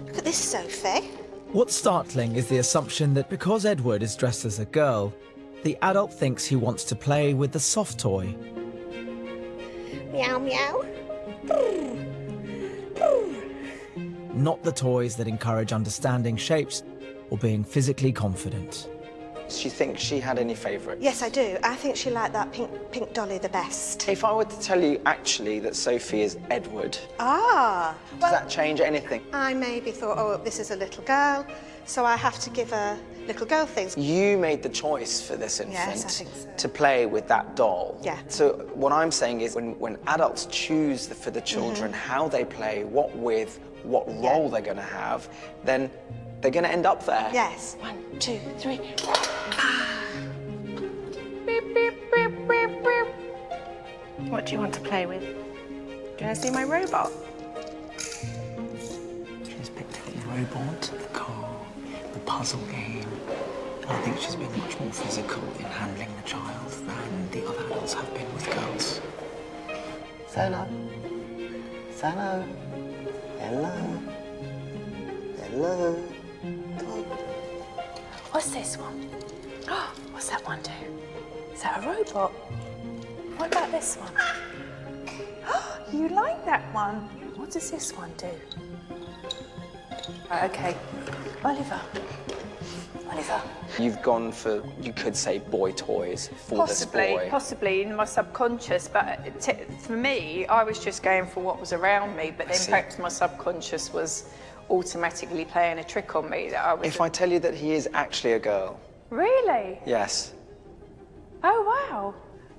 Speaker 15: look at this, Sophie.
Speaker 1: What's startling is the assumption that because Edward is dressed as a girl, the adult thinks he wants to play with the soft toy.
Speaker 15: Meow, meow.
Speaker 1: Not the toys that encourage understanding shapes or being physically confident.
Speaker 5: Do you think she had any favourites?
Speaker 15: Yes, I do. I think she liked that pink dolly the best.
Speaker 5: If I were to tell you, actually, that Sophie is Edward,
Speaker 15: Ah.
Speaker 5: does that change anything?
Speaker 15: I maybe thought, oh, this is a little girl, so I have to give her little girl things.
Speaker 5: You made the choice for this infant
Speaker 15: Yes, I think so.
Speaker 5: to play with that doll.
Speaker 15: Yeah.
Speaker 5: So what I'm saying is when adults choose for the children how they play, what with, what role they're going to have, then they're going to end up there.
Speaker 15: Yes. 1, 2, 3. What do you want to play with? Do you want to see my robot?
Speaker 5: She's picked up the robot, the car, the puzzle game. And I think she's been much more physical in handling the child than the other adults have been with girls.
Speaker 11: Hello. Hello. Hello. Hello.
Speaker 15: What's this one? What's that one do? Is that a robot? What about this one? You like that one? What does this one do? Right, okay. Oliver. Oliver.
Speaker 5: You've gone for, you could say, boy toys for this boy.
Speaker 16: Possibly in my subconscious, but for me, I was just going for what was around me, but then perhaps my subconscious was automatically playing a trick on me that I was...
Speaker 5: If I tell you that he is actually a girl.
Speaker 16: Really?
Speaker 5: Yes.
Speaker 16: Oh, wow.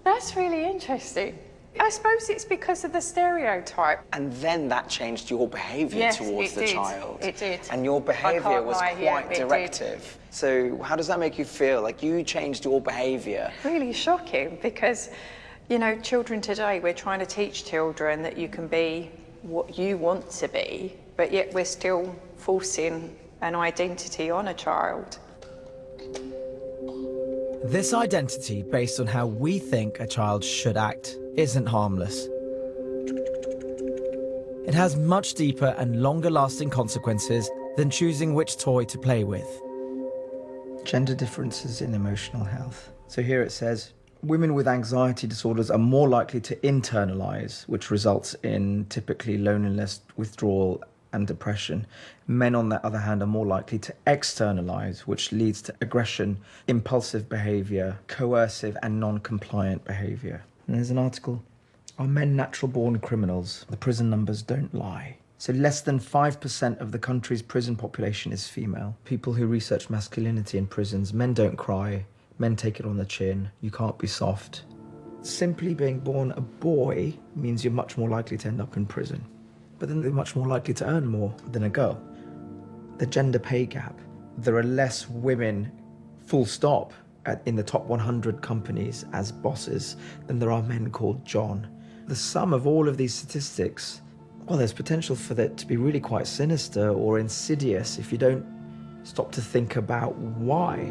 Speaker 16: That's really interesting. I suppose it's because of the stereotype.
Speaker 5: And then that changed your behaviour towards the child.
Speaker 16: It did.
Speaker 5: And your behaviour was quite directive. So how does that make you feel? Like you changed your behaviour?
Speaker 16: Really shocking because, you know, children today, we're trying to teach children that you can be what you want to be, but yet we're still forcing an identity on a child.
Speaker 1: This identity, based on how we think a child should act, isn't harmless. It has much deeper and longer-lasting consequences than choosing which toy to play with.
Speaker 5: Gender differences in emotional health. So here it says, women with anxiety disorders are more likely to internalize, which results in typically loneliness, withdrawal, and depression. Men, on the other hand, are more likely to externalize, which leads to aggression, impulsive behavior, coercive and non-compliant behavior. And there's an article, are men natural-born criminals? The prison numbers don't lie. So less than 5% of the country's prison population is female. People who research masculinity in prisons, men don't cry, men take it on the chin, you can't be soft. Simply being born a boy means you're much more likely to end up in prison. But then they're much more likely to earn more than a girl. The gender pay gap. There are less women, full stop, in the top 100 companies as bosses than there are men called John. The sum of all of these statistics, well, there's potential for that to be really quite sinister or insidious if you don't stop to think about why.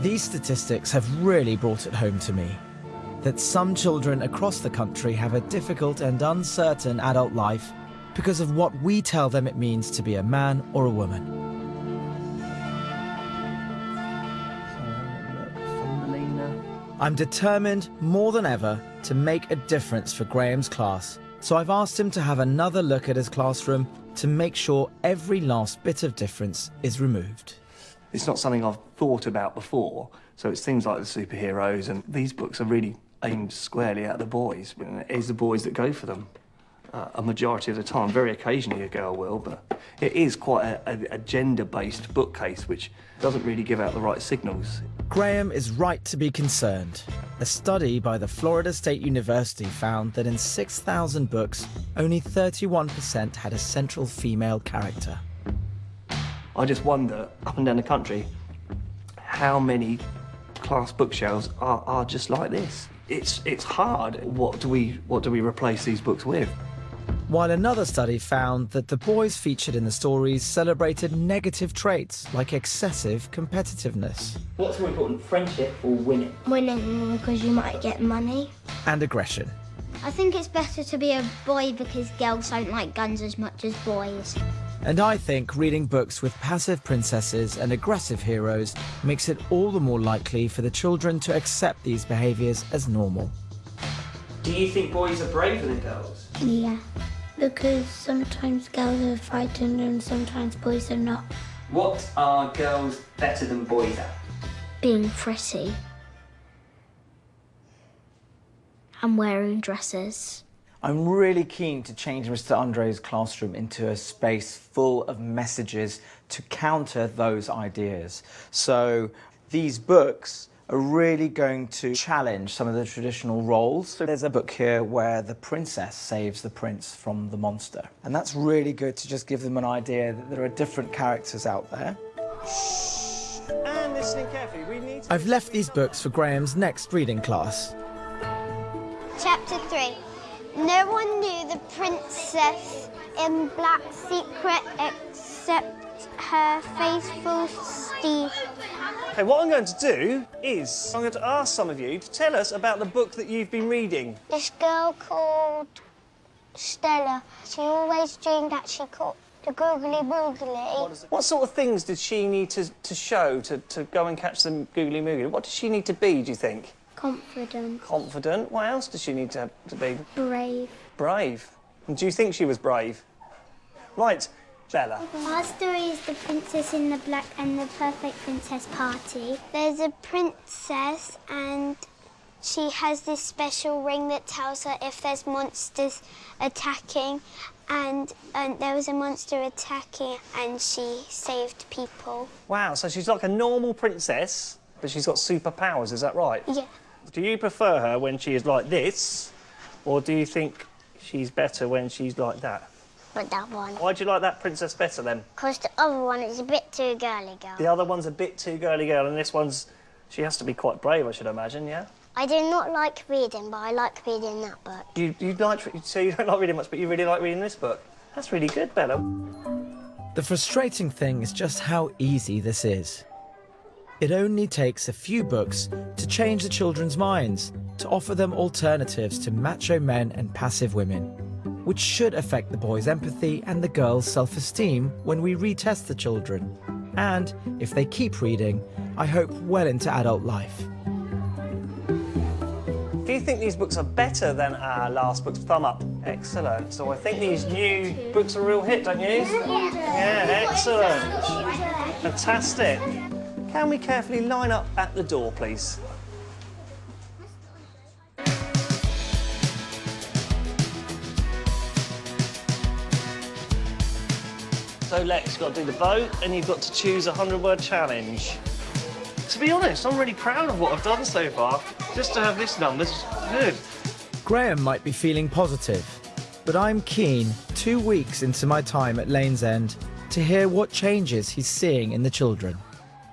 Speaker 1: These statistics have really brought it home to me that some children across the country have a difficult and uncertain adult life because of what we tell them it means to be a man or a woman. I'm determined more than ever to make a difference for Graham's class, so I've asked him to have another look at his classroom to make sure every last bit of difference is removed.
Speaker 4: It's not something I've thought about before, so it's things like the superheroes, and these books are really aimed squarely at the boys. It is the boys that go for them a majority of the time. Very occasionally a girl will, but it is quite a gender-based bookcase, which doesn't really give out the right signals.
Speaker 1: Graham is right to be concerned. A study by the Florida State University found that in 6,000 books, only 31% had a central female character.
Speaker 4: I just wonder, up and down the country, how many class bookshelves are just like this. It's hard. What do we replace these books with?
Speaker 1: While another study found that the boys featured in the stories celebrated negative traits like excessive competitiveness.
Speaker 12: What's more important, friendship or winning?
Speaker 2: Winning because you might get money.
Speaker 1: And aggression.
Speaker 2: I think it's better to be a boy because girls don't like guns as much as boys.
Speaker 1: And I think reading books with passive princesses and aggressive heroes makes it all the more likely for the children to accept these behaviours as normal.
Speaker 12: Do you think boys are braver than girls?
Speaker 2: Yeah, because sometimes girls are frightened and sometimes boys are not.
Speaker 12: What are girls better than boys at?
Speaker 2: Being pretty. And wearing dresses.
Speaker 5: I'm really keen to change Mr. Andre's classroom into a space full of messages to counter those ideas. So these books are really going to challenge some of the traditional roles. So there's a book here where the princess saves the prince from the monster. And that's really good to just give them an idea that there are different characters out there.
Speaker 12: And listening carefully, we need to...
Speaker 1: I've left these books for Graham's next reading class.
Speaker 10: Chapter 3. No one knew the princess in black secret except her faithful Steve.
Speaker 12: Okay, what I'm going to do is I'm going to ask some of you to tell us about the book that you've been reading.
Speaker 10: This girl called Stella, she always dreamed that she caught the googly moogly.
Speaker 12: What sort of things did she need to show to go and catch the googly moogly? What does she need to be, do you think?
Speaker 10: Confident.
Speaker 12: Confident. What else does she need to be?
Speaker 10: Brave.
Speaker 12: Brave. And do you think she was brave? Right, Bella.
Speaker 10: Our story is The Princess in the Black and the Perfect Princess Party. There's a princess and she has this special ring that tells her if there's monsters attacking, and there was a monster attacking and she saved people.
Speaker 12: Wow, so she's like a normal princess, but she's got superpowers, is that right?
Speaker 10: Yeah.
Speaker 12: Do you prefer her when she is like this, or do you think she's better when she's like that?
Speaker 10: But that one.
Speaker 12: Why do you like that princess better then?
Speaker 10: Because the other one is a bit too girly girl.
Speaker 12: The other one's a bit too girly girl, and this one's... She has to be quite brave, I should imagine, yeah?
Speaker 10: I do not like reading, but I like reading that book.
Speaker 12: So you don't like reading much, but you really like reading this book? That's really good, Bella.
Speaker 1: The frustrating thing is just how easy this is. It only takes a few books to change the children's minds, to offer them alternatives to macho men and passive women, which should affect the boys' empathy and the girls' self-esteem when we retest the children. And, if they keep reading, I hope well into adult life.
Speaker 12: Do you think these books are better than our last books? Thumb up. Excellent. So I think these new books are a real hit, don't you? Yeah, excellent. Fantastic. Can we carefully line up at the door, please? So Lex, you've got to do the vote and you've got to choose a 100-word challenge. To be honest, I'm really proud of what I've done so far. Just to have this number is good.
Speaker 1: Graham might be feeling positive, but I'm keen, 2 weeks into my time at Lanesend, to hear what changes he's seeing in the children.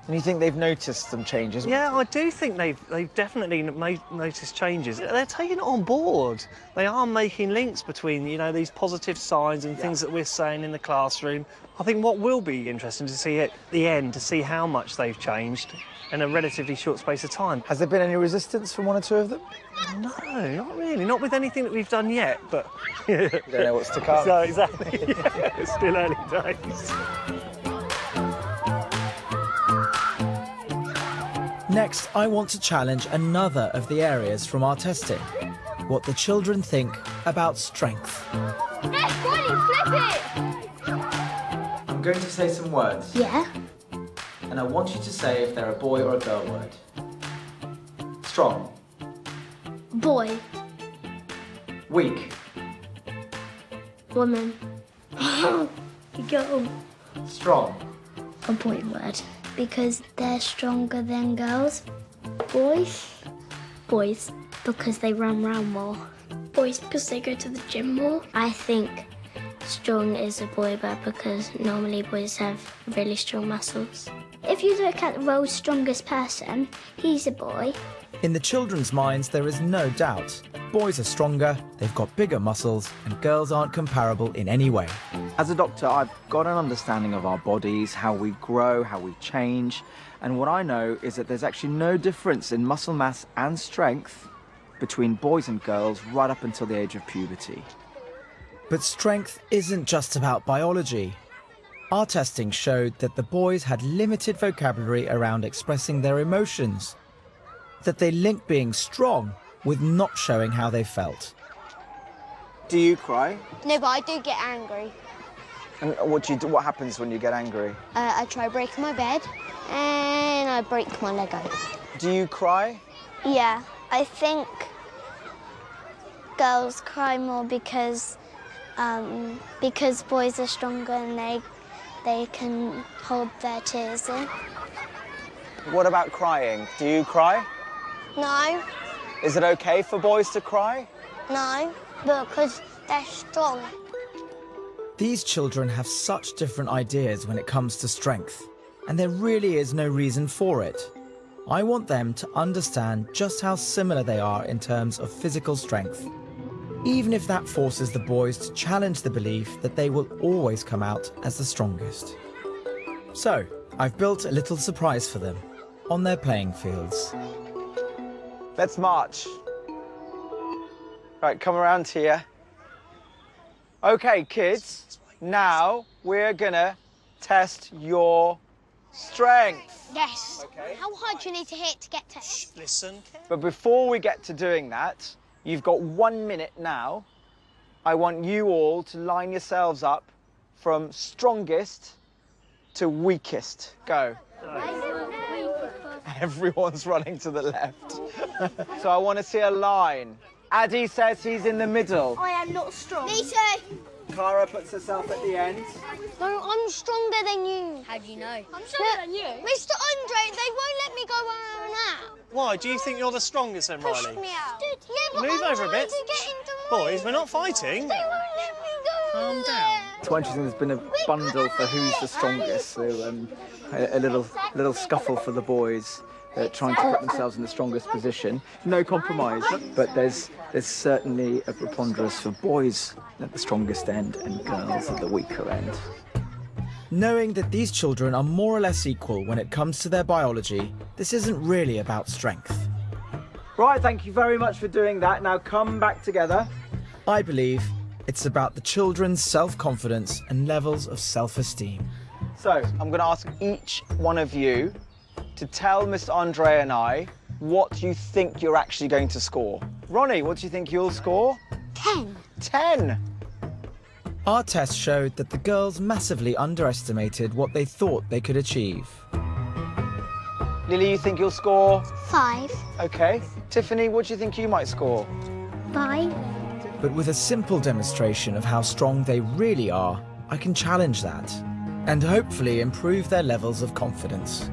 Speaker 5: And you think they've noticed some changes?
Speaker 12: Yeah, I do think they've definitely noticed changes. They're taking it on board. They are making links between, you know, these positive signs and things that we're saying in the classroom. I think what will be interesting to see at the end, to see how much they've changed in a relatively short space of time.
Speaker 5: Has there been any resistance from one or two of them?
Speaker 12: No, not really. Not with anything that we've done yet, but...
Speaker 5: You don't know what's to come.
Speaker 12: So, exactly. Yeah, it's still early days.
Speaker 1: Next, I want to challenge another of the areas from our testing. What the children think about strength.
Speaker 10: Yes, Bonnie, flip it!
Speaker 5: I'm going to say some words.
Speaker 10: Yeah?
Speaker 5: And I want you to say if they're a boy or a girl word. Strong.
Speaker 10: Boy.
Speaker 5: Weak.
Speaker 10: Woman. Girl.
Speaker 5: Strong.
Speaker 10: A boy word. Because they're stronger than girls. Boys. Boys. Because they run around more. Boys because they go to the gym more. I think strong is a boy word because normally boys have really strong muscles. If you look at the world's strongest person, he's a boy.
Speaker 1: In the children's minds, there is no doubt. Boys are stronger, they've got bigger muscles, and girls aren't comparable in any way.
Speaker 5: As a doctor, I've got an understanding of our bodies, how we grow, how we change, and what I know is that there's actually no difference in muscle mass and strength between boys and girls right up until the age of puberty.
Speaker 1: But strength isn't just about biology. Our testing showed that the boys had limited vocabulary around expressing their emotions, that they linked being strong with not showing how they felt.
Speaker 5: Do you cry?
Speaker 10: No, but I do get angry.
Speaker 5: And what happens when you get angry?
Speaker 10: I try breaking my bed and I break my Lego.
Speaker 5: Do you cry?
Speaker 10: Yeah, I think girls cry more because boys are stronger and they can hold their tears in.
Speaker 17: What about crying? Do you cry?
Speaker 10: No,
Speaker 17: Is it okay for boys to cry?
Speaker 10: no, because they're strong.
Speaker 1: These children have such different ideas when it comes to strength, and there really is no reason for it. I want them to understand just how similar they are in terms of physical strength, even if that forces the boys to challenge the belief that they will always come out as the strongest. So, I've built a little surprise for them on their playing fields.
Speaker 17: Let's march. Right, come around here. Okay, kids, now we're gonna test your strength.
Speaker 10: Yes. How hard do you need to hit to get to...
Speaker 12: Listen.
Speaker 17: But before we get to doing that, you've got 1 minute now. I want you all to line yourselves up from strongest to weakest. Go. Everyone's running to the left. So I want to see a line. Addy says he's in the middle.
Speaker 10: I am not strong. Me too.
Speaker 17: Clara puts herself at the end.
Speaker 10: No, I'm stronger than you. How do you know? I'm stronger than you. Mr. Andre, they won't let me go where I'm at.
Speaker 12: Why? Do you think you're the strongest then, Riley?
Speaker 10: Push me out. Yeah, but
Speaker 12: Move
Speaker 10: I'm
Speaker 12: over a
Speaker 10: trying
Speaker 12: bit.
Speaker 10: to get into my...
Speaker 12: Boys, we're not fighting.
Speaker 10: They won't let me go
Speaker 12: Calm down.
Speaker 5: It's quite interesting, there's been a bundle for who's the strongest, so a little scuffle for the boys trying to put themselves in the strongest position. No compromise, but there's certainly a preponderance for boys at the strongest end and girls at the weaker end.
Speaker 1: Knowing that these children are more or less equal when it comes to their biology, this isn't really about strength.
Speaker 17: Right, thank you very much for doing that. Now come back together.
Speaker 1: I believe it's about the children's self-confidence and levels of self-esteem.
Speaker 17: So I'm going to ask each one of you to tell Mr. Andre and I what you think you're actually going to score. Ronnie, what do you think you'll score?
Speaker 10: 10.
Speaker 17: 10.
Speaker 1: Our test showed that the girls massively underestimated what they thought they could achieve.
Speaker 17: Lily, you think you'll score?
Speaker 10: 5.
Speaker 17: Okay. Tiffany, what do you think you might score?
Speaker 10: 5.
Speaker 1: But with a simple demonstration of how strong they really are, I can challenge that and hopefully improve their levels of confidence.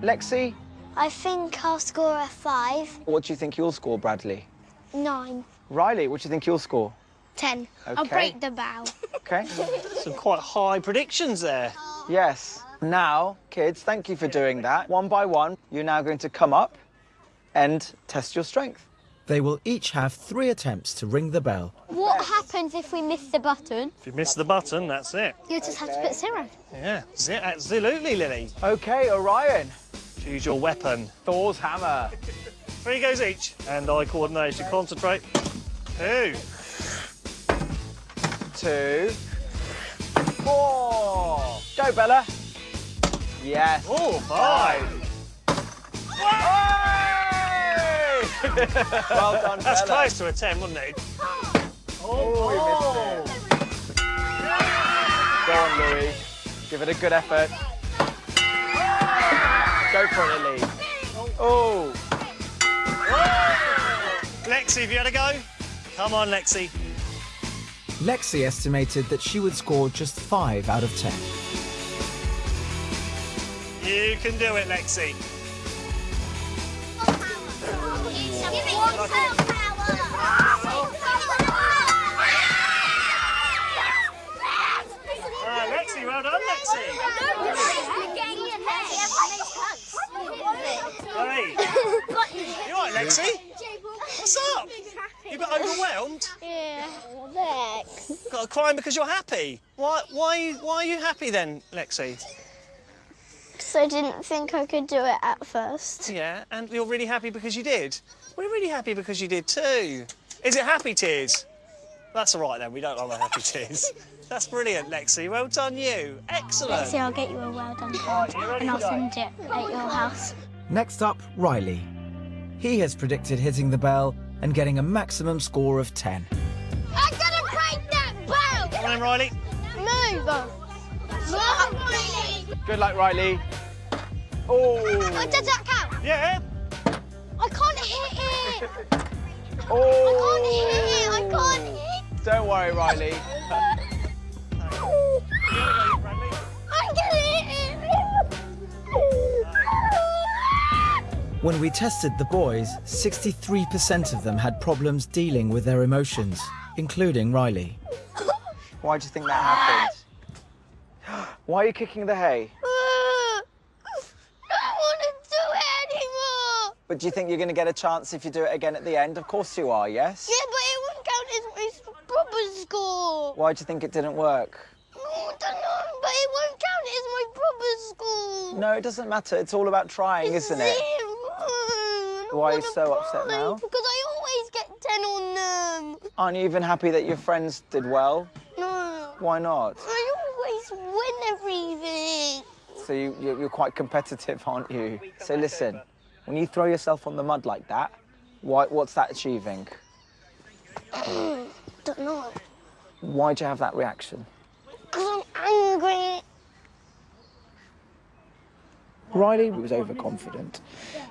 Speaker 17: Lexi?
Speaker 10: I think I'll score a 5.
Speaker 17: What do you think you'll score, Bradley?
Speaker 10: 9.
Speaker 17: Riley, what do you think you'll score?
Speaker 10: 10. I'll
Speaker 17: Okay.
Speaker 10: break the bow.
Speaker 17: Okay.
Speaker 12: Some quite high predictions there.
Speaker 17: Yes. Now, kids, thank you for doing that. One by one, you're now going to come up and test your strength.
Speaker 1: They will each have 3 attempts to ring the bell.
Speaker 10: What happens if we miss the button?
Speaker 12: If you miss the button, that's it.
Speaker 10: You just have to put 0.
Speaker 12: Yeah, absolutely, Lily.
Speaker 17: Okay, Orion.
Speaker 12: Choose your weapon.
Speaker 17: Thor's hammer.
Speaker 12: 3 goes each. Hand-eye coordination. Concentrate. 2.
Speaker 17: 2. 4. Go, Bella. Yes.
Speaker 12: Oh, 5.
Speaker 17: Well done,
Speaker 12: That's
Speaker 17: Bella.
Speaker 12: close to a 10, wasn't it?
Speaker 17: Oh, we missed it. Go on, Louis. Give it a good effort. Go for it, Lily. Oh.
Speaker 12: Lexi, have you had a go? Come on, Lexi.
Speaker 1: Lexi estimated that she would score just 5 out of 10.
Speaker 12: You can do it, Lexi. Lexi, well done, Lexi. Hey, you all right, Lexi? What's up? You got overwhelmed?
Speaker 10: Yeah. Lex.
Speaker 12: Got to cry because you're happy. Why are you happy then, Lexi?
Speaker 10: Because I didn't think I could do it at first.
Speaker 12: Yeah, and you're really happy because you did. We're really happy because you did too. Is it happy tears? That's all right then, we don't like the happy tears. That's brilliant, Lexi. Well done you. Excellent.
Speaker 10: Lexi, I'll get you a well done card and I'll send it at your house.
Speaker 1: Next up, Riley. He has predicted hitting the bell and getting a maximum score of 10.
Speaker 10: I'm gonna break that bell!
Speaker 12: Come on, Riley.
Speaker 10: Move!
Speaker 17: Good luck, Riley. Oh.
Speaker 10: Does that count?
Speaker 12: Yeah.
Speaker 10: I can't hit it!
Speaker 17: Oh.
Speaker 10: I can't hit it! I can't hit it!
Speaker 17: Don't worry, Riley.
Speaker 10: I get it!
Speaker 1: When we tested the boys, 63% of them had problems dealing with their emotions, including Riley.
Speaker 17: Why do you think that happened? Why are you kicking the hay?
Speaker 10: I don't want to do it anymore!
Speaker 17: But do you think you're going to get a chance if you do it again at the end? Of course you are, yes?
Speaker 10: Yeah, but it wouldn't count as my proper score.
Speaker 17: Why do you think it didn't work?
Speaker 10: I don't know, but it won't count as my proper score.
Speaker 17: No, it doesn't matter. It's all about trying, isn't it? Why are you so upset now?
Speaker 10: Because I always get 10 on them.
Speaker 17: Aren't you even happy that your friends did well?
Speaker 10: No.
Speaker 17: Why not?
Speaker 10: I always win everything.
Speaker 17: So you're quite competitive, aren't you? So listen, when you throw yourself on the mud like that, what's that achieving?
Speaker 10: Don't know.
Speaker 17: Why'd you have that reaction?
Speaker 10: Because I'm angry.
Speaker 5: Riley was overconfident,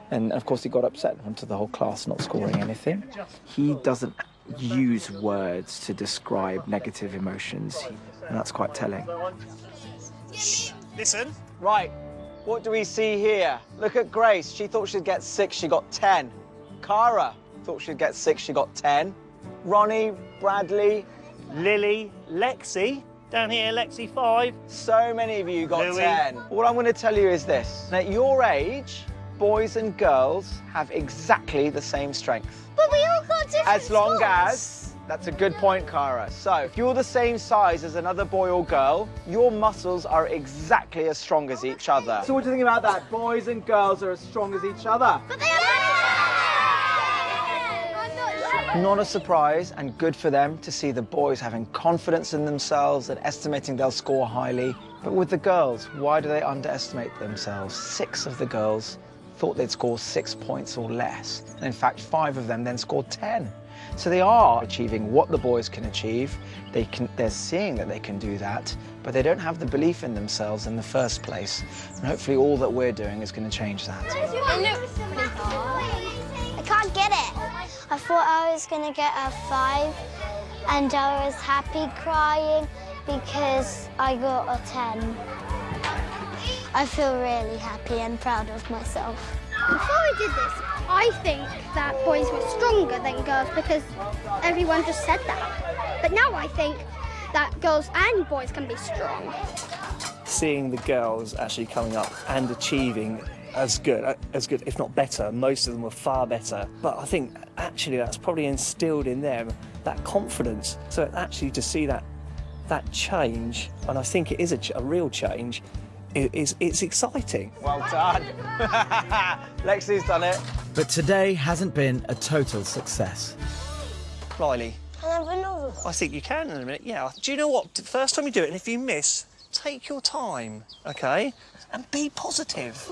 Speaker 5: and of course he got upset in front of the whole class not scoring anything. He doesn't use words to describe negative emotions, and that's quite telling.
Speaker 12: Shh, listen.
Speaker 17: Right, what do we see here? Look at Grace. She thought she'd get 6, she got 10. Cara thought she'd get 6, she got 10. Ronnie, Bradley,
Speaker 12: Lily, Lexi. Down here, Lexi 5.
Speaker 17: So many of you got
Speaker 12: Louis.
Speaker 17: 10. All I'm going to tell you is this. At your age, boys and girls have exactly the same strength.
Speaker 10: But we all got different
Speaker 17: As long
Speaker 10: scores.
Speaker 17: as... That's a good point, Cara. So, if you're the same size as another boy or girl, your muscles are exactly as strong as each other. So what do you think about that? Boys and girls are as strong as each other.
Speaker 10: But they are
Speaker 17: Not a surprise, and good for them to see the boys having confidence in themselves and estimating they'll score highly. But with the girls, why do they underestimate themselves? 6 of the girls thought they'd score 6 points or less. And in fact, 5 of them then scored 10. So they are achieving what the boys can achieve. They're seeing that they can do that, but they don't have the belief in themselves in the first place. And hopefully all that we're doing is going to change that.
Speaker 10: I can't get it. I thought I was going to get a 5, and I was happy crying because I got a 10. I feel really happy and proud of myself.
Speaker 2: Before I did this, I think that boys were stronger than girls because everyone just said that. But now I think that girls and boys can be strong.
Speaker 12: Seeing the girls actually coming up and achieving as good, if not better. Most of them were far better. But I think actually that's probably instilled in them that confidence. So actually to see that change, and I think it is a real change, it's exciting.
Speaker 17: Well done. Lexi's done it.
Speaker 1: But today hasn't been a total success.
Speaker 12: Riley,
Speaker 10: Can I have another?
Speaker 12: I think you can in a minute, yeah. Do you know what? The first time you do it, and if you miss, take your time, OK? And be positive.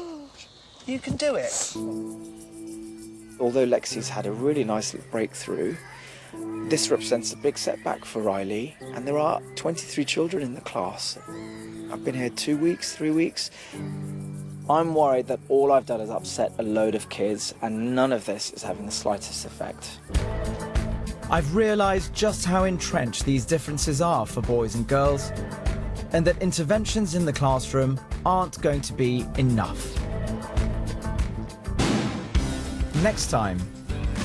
Speaker 12: You can do it.
Speaker 5: Although Lexi's had a really nice little breakthrough, this represents a big setback for Riley, and there are 23 children in the class. I've been here 2 weeks, 3 weeks. I'm worried that all I've done is upset a load of kids, and none of this is having the slightest effect.
Speaker 1: I've realised just how entrenched these differences are for boys and girls, and that interventions in the classroom aren't going to be enough. Next time,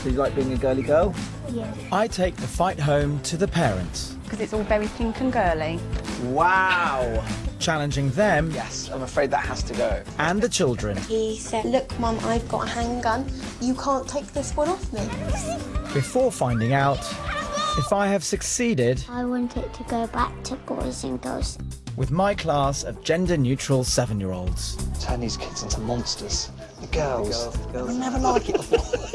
Speaker 5: Do you like being a girly girl?
Speaker 2: Yes.
Speaker 1: I take the fight home to the parents,
Speaker 18: Because it's all very pink and girly.
Speaker 17: Wow.
Speaker 1: challenging them
Speaker 17: Yes, I'm afraid that has to go.
Speaker 1: and the children
Speaker 19: He said, "Look, Mum, I've got a handgun. You can't take this one off me."
Speaker 1: before finding out if I have succeeded
Speaker 2: I want it to go back to boys and girls.
Speaker 1: with my class of gender-neutral 7-year-olds.
Speaker 12: Turn these kids into monsters. The girls will never like it before.